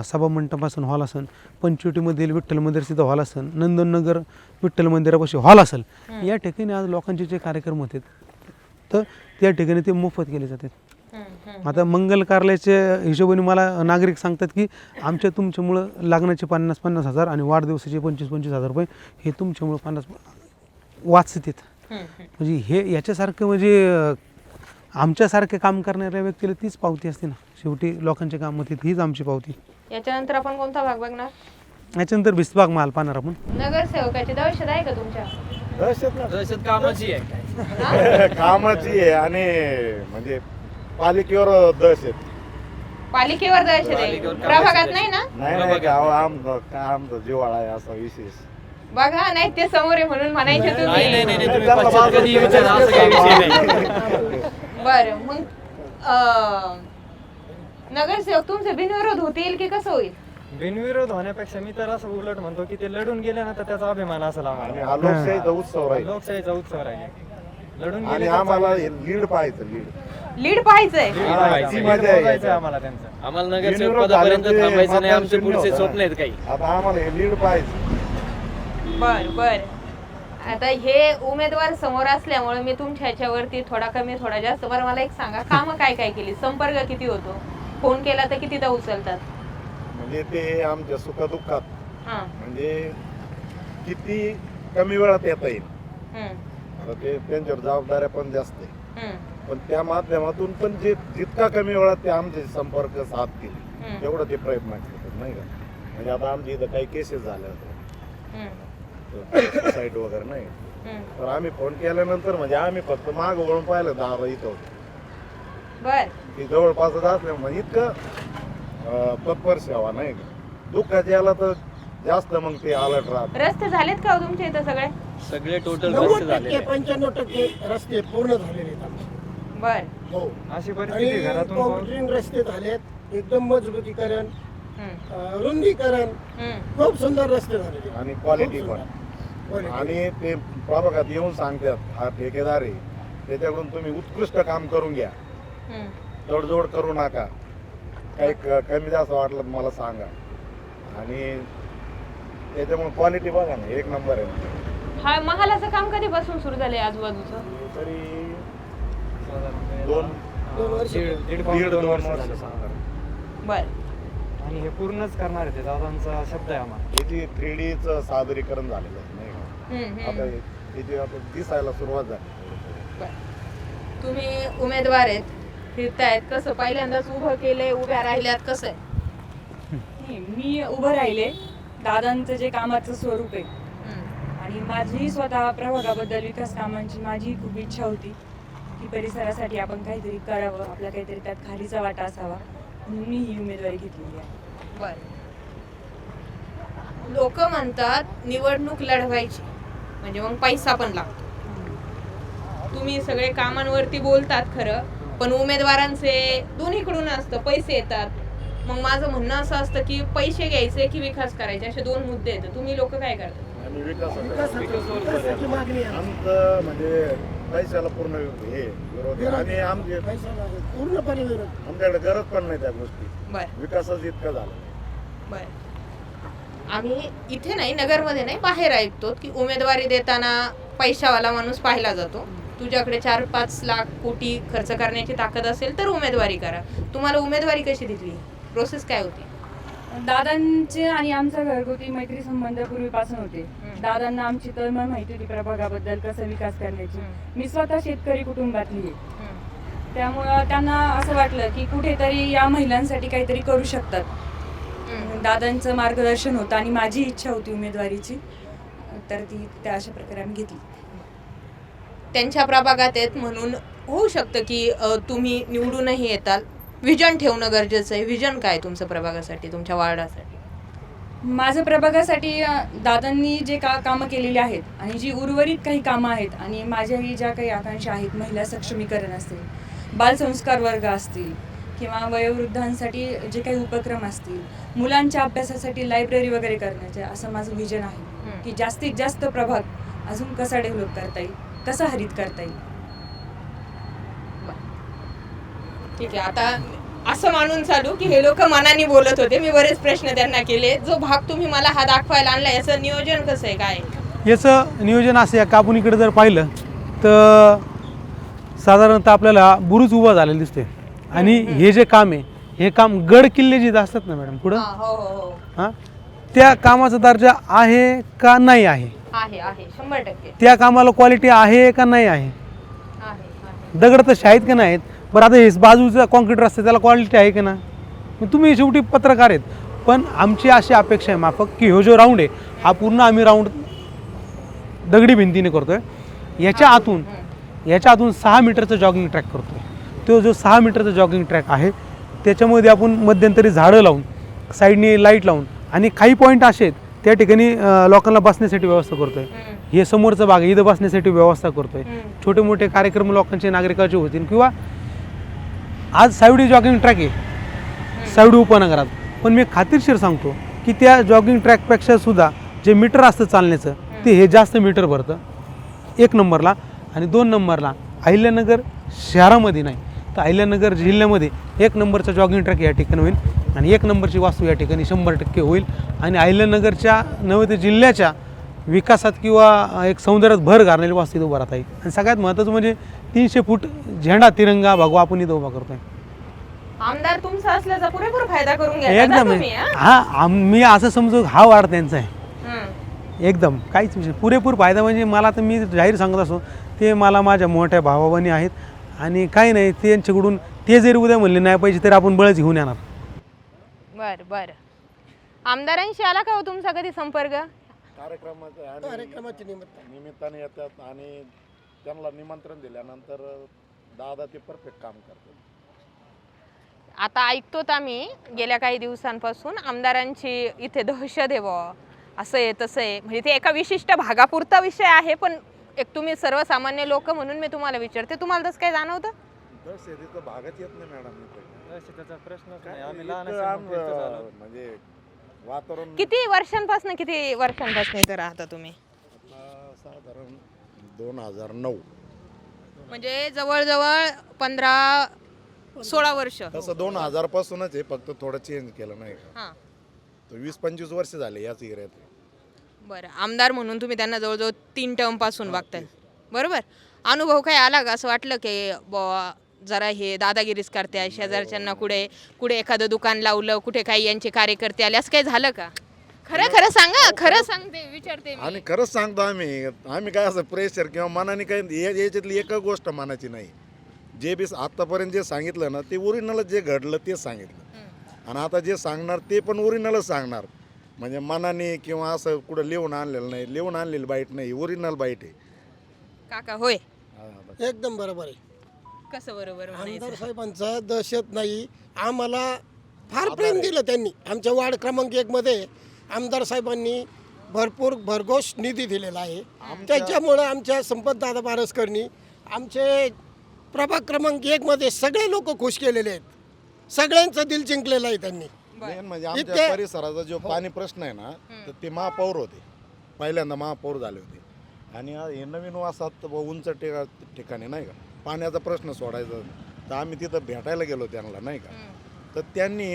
सभामंडप असन हॉल असन, पंचवटीमधील विठ्ठल मंदिर तिथं हॉल असन, नंदननगर विठ्ठल मंदिरापाशी हॉल असेल. या ठिकाणी आज लोकांचे जे कार्यक्रम होते तर त्या ठिकाणी ते मोफत केले जातात. आता मंगल कार्यालयाच्या हिशोबाने मला नागरिक सांगतात की आमच्या तुमच्यामुळं लग्नाचे 50-50 हजार आणि वाढदिवसाचे 25-25 हजार रुपये हे तुमच्यामुळं 50 वाचतात. म्हणजे हे याच्यासारखं म्हणजे आमच्यासारखे काम करणाऱ्या व्यक्तीला तीच पावती असते ना. शेवटी लोकांच्या काम होते, हीच आमची पावती. याच्यानंतर आपण कोणता भाग बघणार? याच्यानंतर विस्बाग माल पाहणार आपण. नगरसेवकाची दहशत आहे का तुमच्या? दहशत कामाची आहे. कामाची आहे आणि म्हणजे पालिकेवर दहशत. पालिकेवर दहशत आहे, प्रभागात नाही ना? नाही आमचा जिव्हाळा आहे असा विशेष. बघा, नाही ते समोर आहे म्हणून म्हणायचे तुम्ही. बर, मग नगरसेवक तुमचे बिनविरोध होतील की कसं होईल? बिनविरोध होण्यापेक्षा मी तर असं उलट म्हणतो की ते लढून गेले ना तर त्याचा अभिमान असेल आणि आम्हाला. हा लोकशाहीचा उत्सव राहील. लोकशाहीचा उत्सव राहील. लढून आणि गेले आम्हाला लीड पाहायचं. लीड पाहायचंय. ती मजा आहे. आम्हाला त्यांचं. आम्हाला नगरसेवक पदापर्यंत थांबायचं नाही, आमचे पुढचे स्वप्न आहेत काही. आता आम्हाला हे लीड पाहायचं. बर बर, आता हे उमेदवार समोर असल्यामुळे मी तुमच्या ह्याच्यावरती थोडा कमी थोडा जास्त. बरं, मला एक सांगा, कामं काय काय केली? संपर्क किती होतो? फोन केला तर कितीदा उचलतात? म्हणजे ते आमच्या सुखदुःखात हा. म्हणजे किती कमी वेळात येता येईल. हम्म, आता ते त्यांच्यावर जबाबदाऱ्या पण जास्त आहे. हम्म, पण त्या माध्यमातून पण जे जितका कमी वेळात ते आमचे संपर्क साधतील तेवढं ते प्रयत्न करतात, नाही का? म्हणजे आता आमच्या इथं काही केसेस झाल्या होत्या साईट वगैरे, नाही तर आम्ही फोन केल्यानंतर म्हणजे आम्ही फक्त माग वळून पाहिलं दार इथं होतं. बर, ती जवळपासच असल्या म्हणजे इतकं तत्पर सेवा, नाही का? दुःखात याला तर जास्त मग ते अलर्ट राहत. रस्ते झालेत का हो तुमच्या इथं सगळे? सगळे टोटल रस्ते झाले. 95% रस्ते पूर्ण झालेले आहेत आमचे. बर, हो. अशी परिस्थिती आणि घरातून काँक्रीट रस्ते झालेत, एकदम मजबूतीकरण, हम्म, रुंदीकरण, हम्म, खूप सुंदर रस्ते झालेले आहेत. आणि क्वालिटी खूप पण. सुंदर. quality. आणि ते प्रभागात येऊन सांगतात हा ठेकेदार आहे, त्याच्याकडून तुम्ही उत्कृष्ट काम करून घ्या, हम्म. तडजोड करू नका, काही कमी जास्त वाटलं तर मला सांगा. आणि त्याच्यामुळे क्वालिटी बघा ना, एक नंबर आहे. हा महालाचं काम कधीपासून सुरू झालंय आजूबाजूचं? तरी दोन वर्ष. दीड पाऊण दीड दोन दोन वर्ष वर्ष झाले. सांगा. बर. आणि हे पूर्णच करणार आहे ते दादांचा शब्द आहे आम्हाला. याची 3Dचं सादरीकरण झालेलं आहे नाही का? आता याची आता दिसायला सुरुवात झाली. तुम्ही उमेदवार आहेत, फिरतायत, कसं पहिल्यांदाच उभं केलंय, उभ्या राहिल्यात, कसं आहे? नाही, मी उभं राहिले. दादांचं जे कामाचं स्वरूप आहे आणि माझी स्वतः प्रभागाबद्दल विकास कामांची माझी खूप इच्छा होती की परिसरासाठी आपण काहीतरी करावं, आपला काहीतरी त्यात खालीचा वाटा असावा, म्हणून मी ही उमेदवारी घेतलेली आहे. बर. लोक म्हणतात निवडणूक लढवायची म्हणजे मग पैसा पण लागतो. तुम्ही सगळे कामांवरती बोलतात खरं, पण उमेदवारांचे दोन्हीकडून असतं, पैसे येतात. मग माझं म्हणणं असं असतं की पैसे घ्यायचे की विकास करायचे, असे दोन मुद्दे आहेत. तुम्ही लोक काय करतात? आणि विकासाची मागणी आहे. आमचं म्हणजे पैशाला पूर्ण हे विरोध आहे. आणि आमचे पैसा लागेल. पूर्णपणे विरोध. आमच्याकडे गरज पण नाही त्या गोष्टी. बर विकासच इतका झाला. बर. आम्ही इथे नाही, नगरमध्ये नाही, बाहेर ऐकतो की उमेदवारी देताना पैशावाला माणूस पाहिला जातो. तुझ्याकडे 4-5 लाख कोटी खर्च करण्याची ताकद असेल तर उमेदवारी करा. तुम्हाला उमेदवारी कशी दिली? प्रोसेस काय होती? दादांचे आणि आमचा घरगुती मैत्री संबंध पूर्वीपासून होते. दादांना आमची तळमळ माहिती होती प्रभागाबद्दल, कसं विकास करण्याची. मी स्वतः शेतकरी कुटुंबातली आहे, त्यामुळं त्यांना असं वाटलं की कुठेतरी या महिलांसाठी काहीतरी करू शकतात. दादांचं मार्गदर्शन होतं आणि माझी इच्छा होती उमेदवारीची, तर ती त्या अशा प्रकारे आम्ही घेतली. त्यांच्या प्रभागात आहेत म्हणून होऊ शकतं की तुम्ही निवडूनही येताल. विजन ठेवणं गरजेचं आहे. विजन काय तुमचं प्रभागासाठी, तुमच्या वार्डासाठी? माझं प्रभागासाठी दादांनी जे कामं केलेली आहेत आणि जी उर्वरित काही कामं आहेत आणि माझ्याही ज्या काही आकांक्षा आहेत, महिला सक्षमीकरण असेल, बालसंस्कार वर्ग असतील किंवा वयोवृद्धांसाठी जे काही उपक्रम असतील, मुलांच्या अभ्यासासाठी लायब्ररी वगैरे करण्याचे, असं माझं विजन आहे की जास्तीत जास्त प्रभाग अजून कसा डेव्हलप करता येईल, कसा हरित करता येईल. ठीक आहे. आता असं मानून चालू की हे लोक मनाने बोलत होते. मी बरेच प्रश्न त्यांना केले. जो भाग तुम्ही मला हा दाखवायला आणला, याचं नियोजन कसं आहे, काय? याचं नियोजन असं आहे का, आपण इकडे जर पाहिलं तर साधारणतः आपल्याला बुरुज उभा झालेला दिसते. आणि हे जे काम आहे, हे काम गड किल्ले जे असतात ना मॅडम पुढं, हो हो हो. हां, त्या कामाचा दर्जा आहे का नाही आहे, आहे आहे 100%. त्या कामाला क्वालिटी आहे का नाही आहे, आहे. दगड तसे आहेत का नाहीत. बरं, आता हे बाजूचा कॉन्क्रीट रस्ता, त्याला क्वालिटी आहे का ना. तुम्ही शेवटी पत्रकार आहेत, पण आमची अशी अपेक्षा आहे माफक की ह्यो जो राऊंड आहे, हा पूर्ण आम्ही राऊंड दगडी भिंतीने करतोय. याच्या आतून 6 मीटरचं जॉगिंग ट्रॅक करतोय. तो जो 6 मीटरचा जॉगिंग ट्रॅक आहे, त्याच्यामध्ये आपण मध्यंतरी झाडं लावून, साईडने लाईट लावून, आणि काही पॉईंट असे आहेत त्या ठिकाणी लोकांना बसण्यासाठी व्यवस्था करतोय. हे समोरचं भाग इथं बसण्यासाठी व्यवस्था करतोय. छोटे मोठे कार्यक्रम लोकांचे, नागरिकाचे होतील. किंवा आज सावडी जॉगिंग ट्रॅक आहे सावडी उपनगरात, पण मी खात्रीशीर सांगतो की त्या जॉगिंग ट्रॅकपेक्षा सुद्धा जे मीटर असतं चालण्याचं, ते हे जास्त मीटर भरतं 1 नंबरला. आणि 2 नंबरला अहिल्यानगर शहरामध्ये नाही तर अहिल्यानगर जिल्ह्यामध्ये 1 नंबरचा जॉगिंग ट्रॅक या ठिकाणी होईल. आणि 1 नंबरची वास्तू या ठिकाणी 100% होईल. आणि अहिल्यानगरच्या नव्हे तर जिल्ह्याच्या विकासात किंवा एक सौंदर्यात भर घालणारी वास्तू इथं उभा राहत आहे. आणि सगळ्यात महत्त्वाचं म्हणजे 300 फूट झेंडा तिरंगा भगवा आपण इथं उभा करतोय. आमदार तुमचा असल्याचा पुरेपूर फायदा करून घ्या एकदम तुम्ही. हा, मी असं समजू हा वाढ त्यांचा आहे एकदम. काहीच विषय पुरेपूर फायदा म्हणजे मला तर, मी जाहीर सांगत असो, ते मला माझ्या मोठ्या भावाबहिणी आहेत. आणि काही नाही, त्यांच्याकडून ते जरी उद्या म्हणले नाही पाहिजे तरी आपण बळच घेऊन येणार. बर बर. आमदारांशी आला का हो तुमचा कधी संपर्क? कार्यक्रमाच्या निमित्ताने येतात आणि त्यांना निमंत्रण दिल्यानंतर दादा ते परफेक्ट काम करतात. आता ऐकतोत आम्ही गेल्या काही दिवसांपासून आमदारांची इथे दहशत आहे बुवा, असं आहे तसं आहे. म्हणजे ते एका विशिष्ट भागापुरता विषय आहे, पण एक तुम्ही सर्वसामान्य लोक म्हणून मी तुम्हाला विचारते, तुम्हाला तसं काय जाणवतं? दहशतीचा भागच येत नाही मॅडम. त्याचा प्रश्नच नाही. आम्ही लहान म्हणजे वातावरण किती वर्षांपासून इथं राहता तुम्ही? साधारण 2009. म्हणजे जवळजवळ 15-16 वर्ष. तसं 2000 पासूनच आहे, फक्त थोडं चेंज केलं नाही का. हां. तर 20-25 वर्ष झाले याच एरियात. बरं, आमदार म्हणून तुम्ही त्यांना जवळजवळ 3 टर्म पासून बघताय, बरोबर? अनुभव काय आला का? असं वाटलं की बुवा जरा हे दादागिरीच करते, शेजारच्यांना कुठे कुठे एखादं दुकान लावलं, कुठे काही यांचे कार्यकर्ते आले, असं काही झालं का? खरं खरं सांगा, खरं सांगते, विचारते मी. आणि खरंच सांगतो आम्ही काय असं प्रेशर किंवा मनाने काही याच्यातली एक गोष्ट मानायची नाही. जे बी आतापर्यंत जे सांगितलं ना ते ओरिजिनल जे घडलं तेच सांगितलं, आणि आता जे सांगणार ते पण ओरिजिनलच सांगणार. म्हणजे मनाने किंवा असं कुठं लिहून आणलेलं नाही, लिहून आणलेलं बाईट नाही, ओरिजिनल बाईट आहे. काका होय, एकदम बरोबर आहे. कसं बरोबर म्हणायचं? आमदार साहेबांचा दहशत नाही. आम्हाला फार प्रेम दिलं त्यांनी. आमच्या वार्ड क्रमांक 1 मध्ये आमदार साहेबांनी भरपूर भरघोस निधी दिलेला आहे. त्याच्यामुळं आमच्या संपतदादा बारसकरनी आमचे प्रभाग क्रमांक 1 मध्ये सगळे लोक खुश केलेले आहेत. सगळ्यांचं दिल जिंकलेलं आहे त्यांनी. मेन म्हणजे आमच्या परिसराचा जो पाणी प्रश्न आहे ना, तर ते महापौर होते, पहिल्यांदा महापौर झाले होते. आणि हे नवीन वासात उंच ठिकाणी नाही का पाण्याचा प्रश्न सोडायचा, तर आम्ही तिथं भेटायला गेलो त्यांना नाही का. तर त्यांनी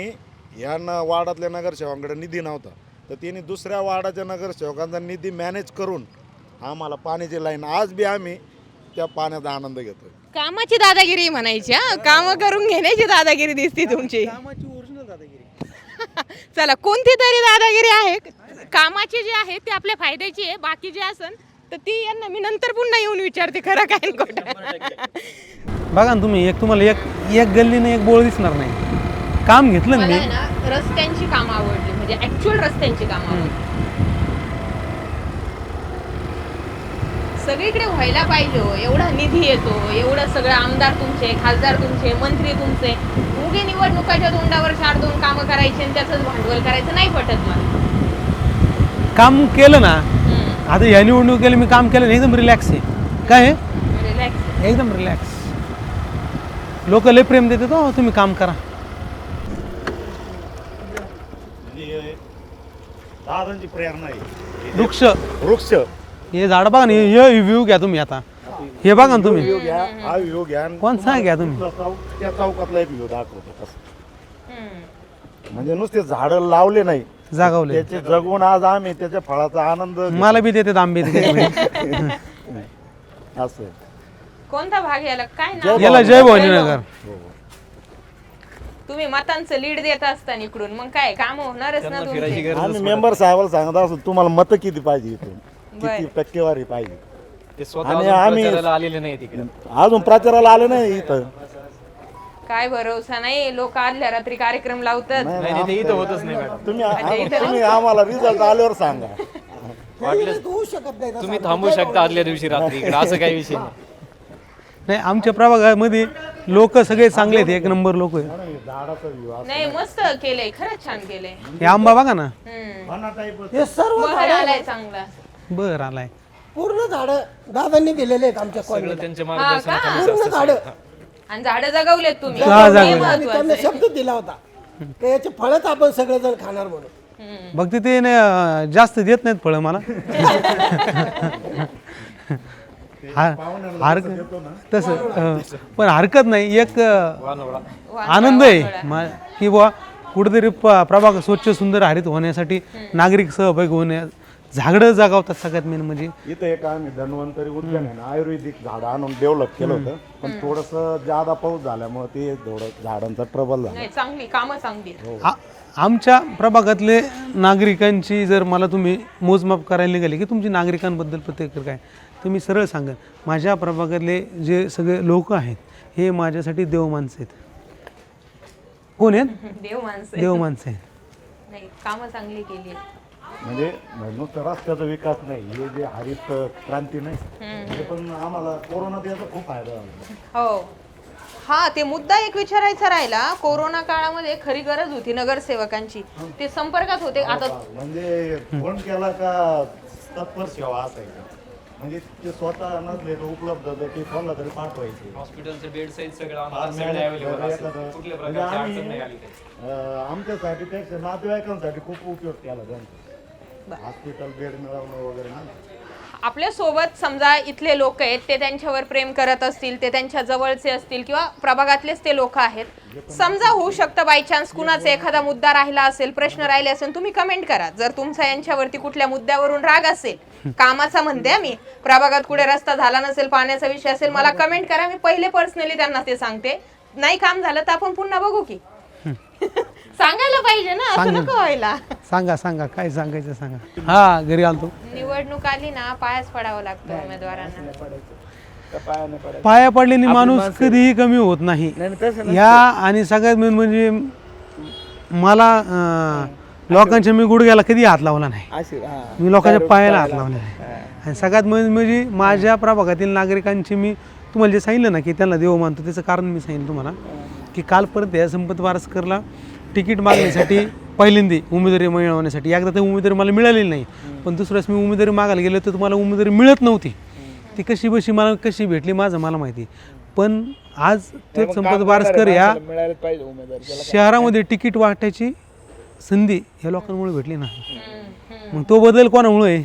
यांना वार्डातल्या नगरसेवकांकडे निधी नव्हता, तर त्यांनी दुसऱ्या वार्डाच्या नगरसेवकांचा निधी मॅनेज करून आम्हाला पाण्याची लाईन, आज बी आम्ही त्या पाण्याचा आनंद घेतोय. कामाची दादागिरी म्हणायची, हा, काम करून घेण्याची दादागिरी दिसते तुमची. कामाची ओरिजिनल दादागिरी. चला, कोणती तरी दादागिरी आहे कामाची जी आहे ती आपल्या फायद्याची आहे, बाकी जी असन तर ती यांना मी नंतर पुन्हा येऊन विचारते खरं काय आणि खोटं. बघा ना तुम्ही, तुम्हाला एक गल्लीने एक बोळ दिसणार नाही. काम घेतलं ना मला मी, आहे ना रस्त्यांची कामं आवडली, म्हणजे ऍक्च्युअल रस्त्यांची कामं आवडली. सगळीकडे व्हायला पाहिजे हो. एवढा निधी येतो, एवढं सगळं आमदार तुमचे, खासदार तुमचे, मंत्री तुमचे, उगे निवडणुकाच्या तोंडावर 4-2 कामं करायचे आणि त्याचंच भांडवल करायचं नाही पटत मला. काम केलं ना. आता ह्या निवडणुकीला मी काम केलं ना, एकदम रिलॅक्स आहे. काय आहे? रिलॅक्स. एकदम रिलॅक्स. लोक लय प्रेम देतात, हो तुम्ही काम करा. दादांची प्रेरणा आहे. वृक्ष हे झाड बघा ना, हे व्ह्यू घ्या तुम्ही. आता हे बघा ना तुम्ही, व्ह्यू घ्या, हा व्ह्यू घ्या. कोणता घ्या तुम्ही? त्या चौकातला एक व्ह्यू दाखवतो कसं. म्हणजे नुसते झाडं लावले नाही, जागवले. त्याचे जगून आज आम्ही त्याच्या फळाचा आनंद मला बी देतात आंबे. असं. कोणता भाग याला काय नाव? याला जय भवानीनगर. तुम्ही मतांचं लीड देत असताना इकडून मग काय काम होणारच ना तुमची. आम्ही मेंबर साहेबाला सांगत असतो तुम्हाला मतं किती पाहिजे इथून, किती टक्केवारी पाहिजे. ते स्वतः आणि अजून आम्ही- प्रचाराला आलेले नाही तिकडे. अजून प्रचाराला आले नाही इथं. काय भरोसा नाही, लोक आदल्या रात्री कार्यक्रम लावतात. नाही ते इथं होतच नाही मॅडम. तुम्ही आम्हाला रिझल्ट आल्यावर सांगा. वाटल्यास होऊ शकत नाही. तुम्ही थांबू शकता आदल्या दिवशी रात्री इकडे, असं काही विषय नाही. नाही, आमच्या प्रभागामध्ये लोक सगळे चांगले आहेत, एक नंबर लोक आहे. झाडाचा व्ह्यू नाही, मस्त केलंय, खरंच छान केलंय. हे आंबा बघा ना. हे सर्व बहर आलाय चांगला. बर आलाय. पूर्ण झाडं दादांनी दिलेले आहेत आमच्या सगळं कॉलनीला. त्यांच्या का? मार्गदर्शनाखाली पूर्ण असतं झाडं. सगळं. आणि झाडं जगवलेत तुम्ही, हा, हे जगवले. आणि त्यांना महत्वाचं शब्द दिला होता की याचे फळच आपण सगळेजण खाणार म्हणून. बघ ते जास्त देत नाहीत फळं मला. तसं पण हरकत नाही. एक आनंद आहे की बुवा कुठेतरी प्रभाग स्वच्छ सुंदर हरित होण्यासाठी नागरिक सहभागी होण्या, झाडं जगावतात सगळ्यात मेन म्हणजे. इथं एक आम्ही धन्वंतरी उद्यान आहे ना, आयुर्वेदिक झाडं आणून डेव्हलप केलं होतं, पण थोडंसं ज्यादा पाऊस झाल्यामुळे ते थोडं झाडांचा ट्रबल झाला. नाही, चांगली कामं चांगली आहेत. आमच्या प्रभागातले नागरिकांची जर मला तुम्ही मोजमाप करायला निघाले की तुमची नागरिकांबद्दल प्रतिक्रिया काय, तुम्ही सरळ सांगा. माझ्या प्रभागातले जे सगळे लोक आहेत हे माझ्यासाठी देव माणसं आहेत. कोण आहेत? देव माणसं देव माणसं आहेत. नाही, कामं चांगली केली आहेत. म्हणजे नुसतं रस्त्याचा विकास नाही, हे जे हरित क्रांती नाही, हे पण आम्हाला कोरोनात याचा खूप फायदा झाला. हो, हा, ते मुद्दा एक विचारायचा राहिला. कोरोना काळामध्ये खरी गरज होती नगरसेवकांची, ते संपर्कात होते. आता म्हणजे फोन केला का तत्पर सेवा असायची. म्हणजे ते स्वतः नसले तर उपलब्ध होते, ते फोनला तरी पाठवायचे. हॉस्पिटलचे बेड साईज सगळं आम्हाला सगळं available असतं. कुठल्या प्रकारची अडचण नाही आली काही. आमच्यासाठी पेक्षा नातेवाईकांसाठी खूप उपयोग केला त्यांचा. हॉस्पिटल बेड मिळवणं वगैरे ना. आपल्या सोबत समजा इथले लोक आहेत, ते त्यांच्यावर प्रेम करत असतील, ते त्यांच्या जवळचे असतील किंवा प्रभागातलेच ते लोक आहेत, समजा होऊ शकतं बाय चान्स कुणाचा एखादा मुद्दा राहिला असेल, प्रश्न राहिले असेल, तुम्ही कमेंट करा. जर तुमचा यांच्यावरती कुठल्या मुद्द्यावरून राग असेल, कामाचा म्हणते मी, प्रभागात कुठे रस्ता झाला नसेल, पाण्याचा विषय असेल, मला कमेंट करा. मी पहिले पर्सनली त्यांना ते सांगते. नाही काम झालं तर आपण पुन्हा बघू की. सांगायला पाहिजे ना, असं नको व्हायला. सांगा काय सांगायचं सांगा. हा घरी आलतो. निवडणूक आली ना, पायाच पडावं लागतं उमेदवारांना. पाया पडलेली माणूस कधीही कमी होत नाही. या आणि सगळ्यात मेन म्हणजे मला लोकांच्या मी गुडघ्याला कधी हात लावला नाही. मी लोकांच्या पायाला हात लावला नाही. आणि सगळ्यात मेन म्हणजे माझ्या प्रभागातील नागरिकांची मी तुम्हाला जे सांगितलं ना की त्यांना देव मानतो, त्याचं कारण मी सांगितलं तुम्हाला की कालपर्यंत या संपत वारसकरला तिकीट मागण्यासाठी पहिल्यांदा उमेदवारी मिळवण्यासाठी एकदा ते उमेदवारी मला मिळालेली नाही. पण दुसऱ्याच मी उमेदवारी मागायला गेलो तर तुम्हाला उमेदवारी मिळत नव्हती. ती कशी बशी मला कशी भेटली माझं मला माहिती. पण आज ते संपत वारसकर या शहरामध्ये तिकीट वाटायची संधी या लोकांमुळे भेटली ना. मग तो बदल कोणामुळे आहे?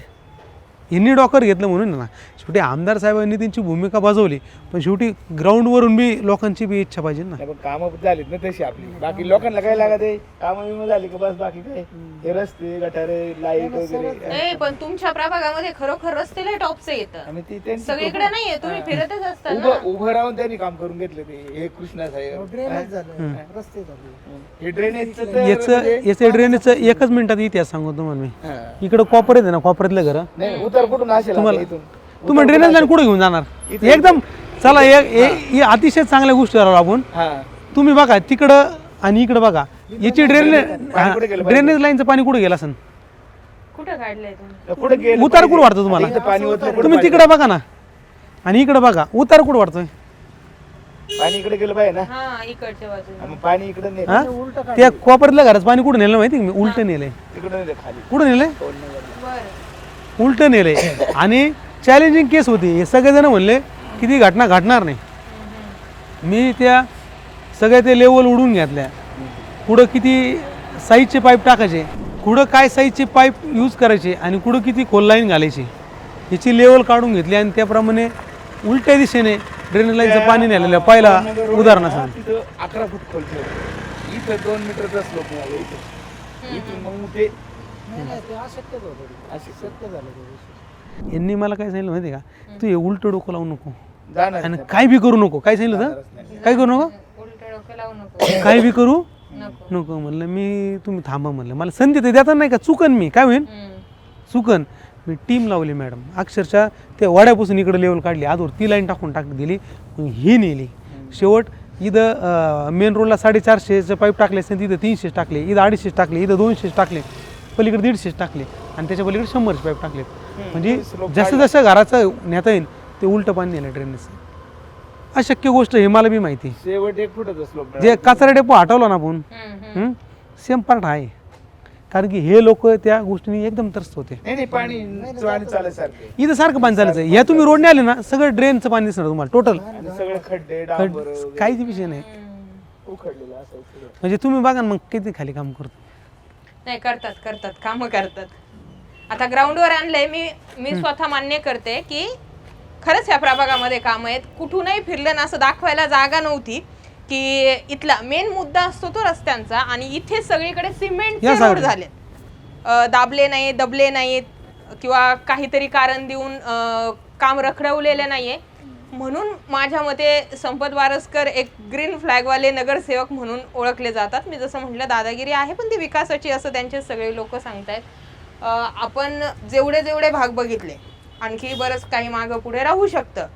यांनी डॉक्टर घेतलं म्हणून ना. शेवटी आमदार साहेबांनी त्यांची भूमिका बजावली, पण शेवटी ग्राउंडवरून बी लोकांची बी इच्छा पाहिजे ना. कामं झालीत ना तशी आपली. बाकी लोकांना काय लागत आहे, कामं विमा झाली का बस. बाकी काय हे रस्ते गटारे लाईट वगैरे. नाही, पण तुमच्या प्रभागामध्ये खरोखर रस्ते टॉपचे येतं, आणि ती त्यांची सगळीकडे नाहीये. तुम्ही फिरतच असता ना. उभं राहून त्यांनी काम करून घेतलं. ते हे कृष्णा साहेब हे ड्रेनेजचं याचं ड्रेनेजचं एकच मिनिटात इतिहास सांगतो तुम्हाला मी. इकडं कोपऱ्यात आहे ना, कोपऱ्यातलं घर नाही उतर कुठून असेल तुम्हाला इथून. तुम्ही ड्रेनेज लाईन कुठे घेऊन जाणार एकदम. चला एक अतिशय चांगल्या गोष्टी राहिलो आपण. तुम्ही बघा तिकडं आणि इकडं बघा, याची ड्रेनेज लाईनचं पाणी कुठे गेलं असेल? कुठं काढलंय तुम्ही? कुठे गेलं उतार कुठं वाटतं तुम्हाला? पाणी होतं. तुम्ही तिकडे बघा ना आणि इकडे बघा, उतार कुठं वाटतोय? पाणी इकडे गेलं पाहिजे ना. हा, इकडच्या बाजूला. मग पाणी इकडे नाही हा त्या कोपऱ्यातल्या घराचं पाणी कुठं नेलं माहिती मी? उलट नेलंय. तिकडे नाही खाली. कुठं नेलंय? बरं. उलट नेलंय. आणि चॅलेंजिंग केस होती. हे सगळेजण म्हणले की ती घटना घडणार नाही. मी त्या सगळ्या ते लेवल उडून घेतल्या. कुठं किती साईजचे पाईप टाकायचे, कुठं काय साईजचे पाईप यूज करायचे आणि कुठं किती खोल लाईन घालायची याची लेवल काढून घेतली. आणि त्याप्रमाणे उलट्या दिशेने ड्रेनेज लाईनचं पाणी नेलेलं पहिला उदाहरण असं. 11 फूट खोल ठेवलं. इथं 2 मीटरचा स्लोप मिळाला. इथून मग ते यांनी मला काय सांगितलं माहिती का, तू हे उलटं डोकं लावू नको जाणार आणि काय बी करू नको. काय सांगितलं होतं? काय करू नको, उलटं डोकं लावू नको. काय बी करू नको म्हणलं. मी तुम्ही थांबा म्हणलं. मला संधी तर देता नाही का, चुकन मी काय होईन चुकन. मी टीम लावली मॅडम, अक्षरशः ते वाड्यापासून इकडे लेवल काढली, आजवर ती लाईन टाकून दिली. मग ही नेली. शेवट इथं मेन रोडला 450चे पाईप टाकले असते, तिथं 300 टाकले, इथं 250 टाकले, इथं 200 टाकले, पलीकडे 150 टाकले आणि त्याच्या पलीकडे 100चे पाईप टाकले. म्हणजे जसं जसं घराचं नेता येईल ते उलटं पाणी नेलं ड्रेनेजचं. अशक्य गोष्ट हे मला बी माहिती. शेवट 1 फुटाचा स्लोप. जे कचरा डेपो हटवला ना आपण, सेम पार्ट आहे. कारण की हे लोक त्या गोष्टीने एकदम त्रस्त होते. नाही पाणी चालायसारखं इथं सारखं पाणी चालायचं. या तुम्ही रोडने आले ना, सगळं ड्रेनचं पाणी दिसणार तुम्हाला टोटल. सगळे खड्डे डांबर काहीच विषय नाही. उखडलेलं असायचं. म्हणजे तुम्ही बघा ना मग किती खाली काम करतो. नाही, करतात कामं करतात. आता ग्राउंडवर आणलंय. मी स्वतः मान्य करते की खरंच ह्या प्रभागामध्ये काम आहेत. कुठूनही फिरलं ना असं दाखवायला जागा नव्हती की इथला मेन मुद्दा असतो तो रस्त्यांचा. आणि इथे सगळीकडे सिमेंटचे रोड झालेत. दाबले नाही, दबले नाहीत किंवा काहीतरी कारण देऊन काम रखडवलेले नाहीये. म्हणून माझ्या मते संपत वारसकर एक ग्रीन फ्लॅगवाले नगरसेवक म्हणून ओळखले जातात. मी जसं म्हटलं दादागिरी आहे पण ती विकासाची असं त्यांचे सगळे लोक सांगतायत. आपण जेवढे भाग बघितले, आणखी बरंच काही मागं पुढे राहू शकतं,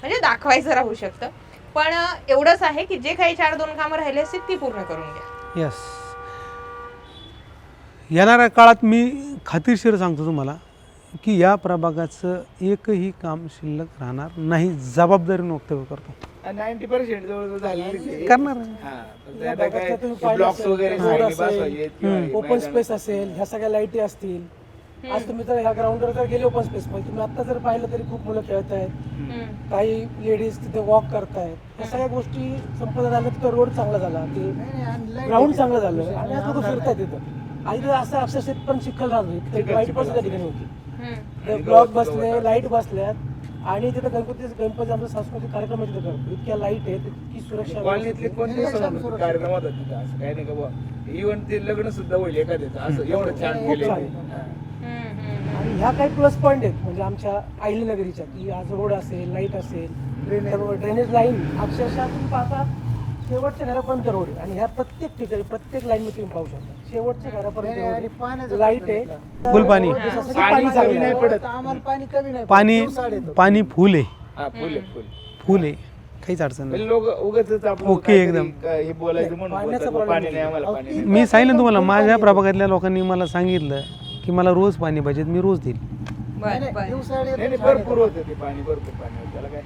म्हणजे दाखवायचं राहू शकतं. पण एवढंच आहे की जे काही 4-2 कामं राहिले असतील ती पूर्ण करून घ्या. यस. येणाऱ्या काळात मी खात्रीशीर सांगतो तुम्हाला की या प्रभागाचं एकही काम शिल्लक राहणार नाही. जबाबदारीने वक्तव्य करतो. 90% जवळ झालेली करणार. ब्लॉक्स वगैरे ओपन स्पेस असेल, ह्या सगळ्या लाईटी असतील. आज तुम्ही जर ह्या ग्राउंडवर जर गेले ओपन स्पेस मध्ये, तुम्ही आता जर पाहिलं तरी खूप मुलं खेळत आहेत, काही लेडीज तिथे वॉक करतायत. ह्या सगळ्या गोष्टी संपदा झाल्या. तिथं रोड चांगला झाला, ते ग्राउंड चांगलं झालं आणि आज लोक फिरतायत तिथं. आधी तर असं अक्षरशः पण चिखल राहतो चिखल लाईट पण चिखल त्या ठिकाणी होती. आणि ब्लॉक गवत बसले, लाईट बसल्यात आणि तिथं गणपती आमचा सांस्कृतिक कार्यक्रम तिथे करतो. इतक्या लाईट आहेत, इतकी सुरक्षा कॉलनीतले कोणते व्यवस्था. सण कार्यक्रम होतात तिथं, असं काही नाही का बुवा इव्हन ते लग्न सुद्धा होईल एखाद्याचं असं एवढं छान खूप केलं छान. आणि ह्या काही प्लस पॉईंट आहेत म्हणजे आमच्या अहिल्यानगरीच्या, की आज रोड असेल, लाईट असेल, ड्रेनेज लाईन अक्षरशः तुम्ही पाहता शेवटच्या घरापर्यंत रोड आहे. आणि ह्या प्रत्येक ठिकाणी प्रत्येक लाईन मध्ये तुम्ही पाहू शकता शेवटच्या घरापर्यंत लाईट आहे. फुल पाणी. जसं की पाणी पाणी कमी चांगलं नाही आहे. पडत. आम्हाला पाणी कमी नाही पाणी दिवसाआड येतं. पाणी फुल आहे, हा फुल आहे, फुल फुल आहे, काहीच अडचण नाही. लोक उगाच आपलं ओके, काहीतरी एकदम. हे बोलायचं म्हणून पाण्याचा बोलतात, problem पाणी नाही आम्हाला नाही. पाणी नाही. मी सांगितलं तुम्हाला, माझ्या प्रभागातल्या लोकांनी मला सांगितलं की मला रोज पाणी पाहिजे, मी रोज देईल. दिवसाआड नाही, येतं. नाही, भरपूर होतं ते पाणी, भरपूर पाणी होतं, त्याला काय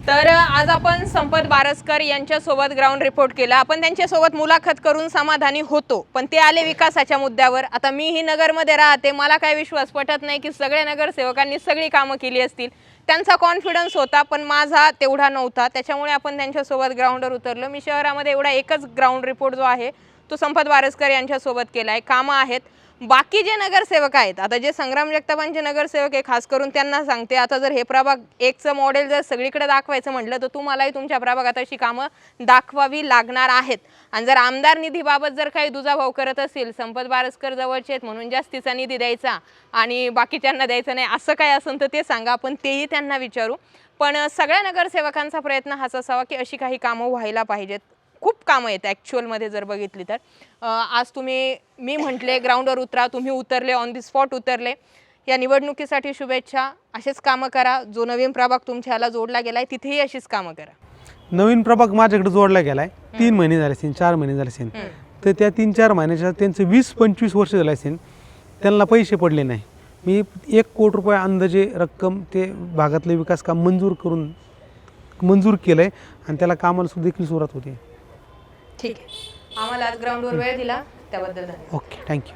तर आज आपण संपत बारसकर यांच्यासोबत ग्राउंड रिपोर्ट केला. आपण त्यांच्यासोबत मुलाखत करून समाधानी होतो, पण ते आले विकासाच्या मुद्द्यावर. आता मीही नगरमध्ये राहते, मला काय विश्वास पटत नाही की सगळ्या नगरसेवकांनी सगळी कामं केली असतील. त्यांचा कॉन्फिडन्स होता पण माझा तेवढा नव्हता, त्याच्यामुळे आपण त्यांच्यासोबत ग्राउंडवर उतरलो. मी शहरामध्ये एवढा एकच ग्राउंड रिपोर्ट जो आहे तो संपत बारसकर यांच्यासोबत केला आहे. कामं आहेत. बाकी जे नगरसेवक आहेत, आता जे संग्राम जगतापांचे नगरसेवक आहे खास करून त्यांना सांगते, आता जर हे प्रभाग एकचं मॉडेल जर सगळीकडे दाखवायचं म्हटलं तर तुम्हालाही तुमच्या प्रभागात अशी कामं दाखवावी लागणार आहेत. आणि जर आमदार निधीबाबत जर काही दुजाभाव करत असेल, संपत बारसकर जवळचे आहेत म्हणून जास्तीचा निधी द्यायचा आणि बाकीच्यांना द्यायचा नाही, असं काय असेल तर ते सांगा, आपण तेही त्यांना विचारू. पण सगळ्या नगरसेवकांचा प्रयत्न हाच असावा की अशी काही कामं व्हायला पाहिजेत. खूप कामं आहेत ॲक्च्युअलमध्ये जर बघितली तर. आज मी म्हटले ग्राउंडवर उतरा, तुम्ही उतरले, ऑन दी स्पॉट उतरले. या निवडणुकीसाठी शुभेच्छा. असेच कामं करा. जो नवीन प्रभाग तुमच्या ह्याला जोडला गेला आहे तिथेही अशीच कामं करा. नवीन प्रभाग माझ्याकडे जोडला गेला आहे, 3 महिने झाले असेल, 4 महिने झाले असेल. तर त्या 3-4 महिन्याच्या त्यांचे 20-25 वर्ष झाले असेल, त्यांना पैसे पडले नाही. मी 1 कोटी रुपये अंदाजे रक्कम ते भागातले विकास काम मंजूर केलं आहे आणि त्याला कामाला सुद्धा देखील सुरुवात होती. ठीक आहे. आम्हाला आज ग्राउंडवर वेळ दिला त्याबद्दल धन्यवाद. Okay, thank you.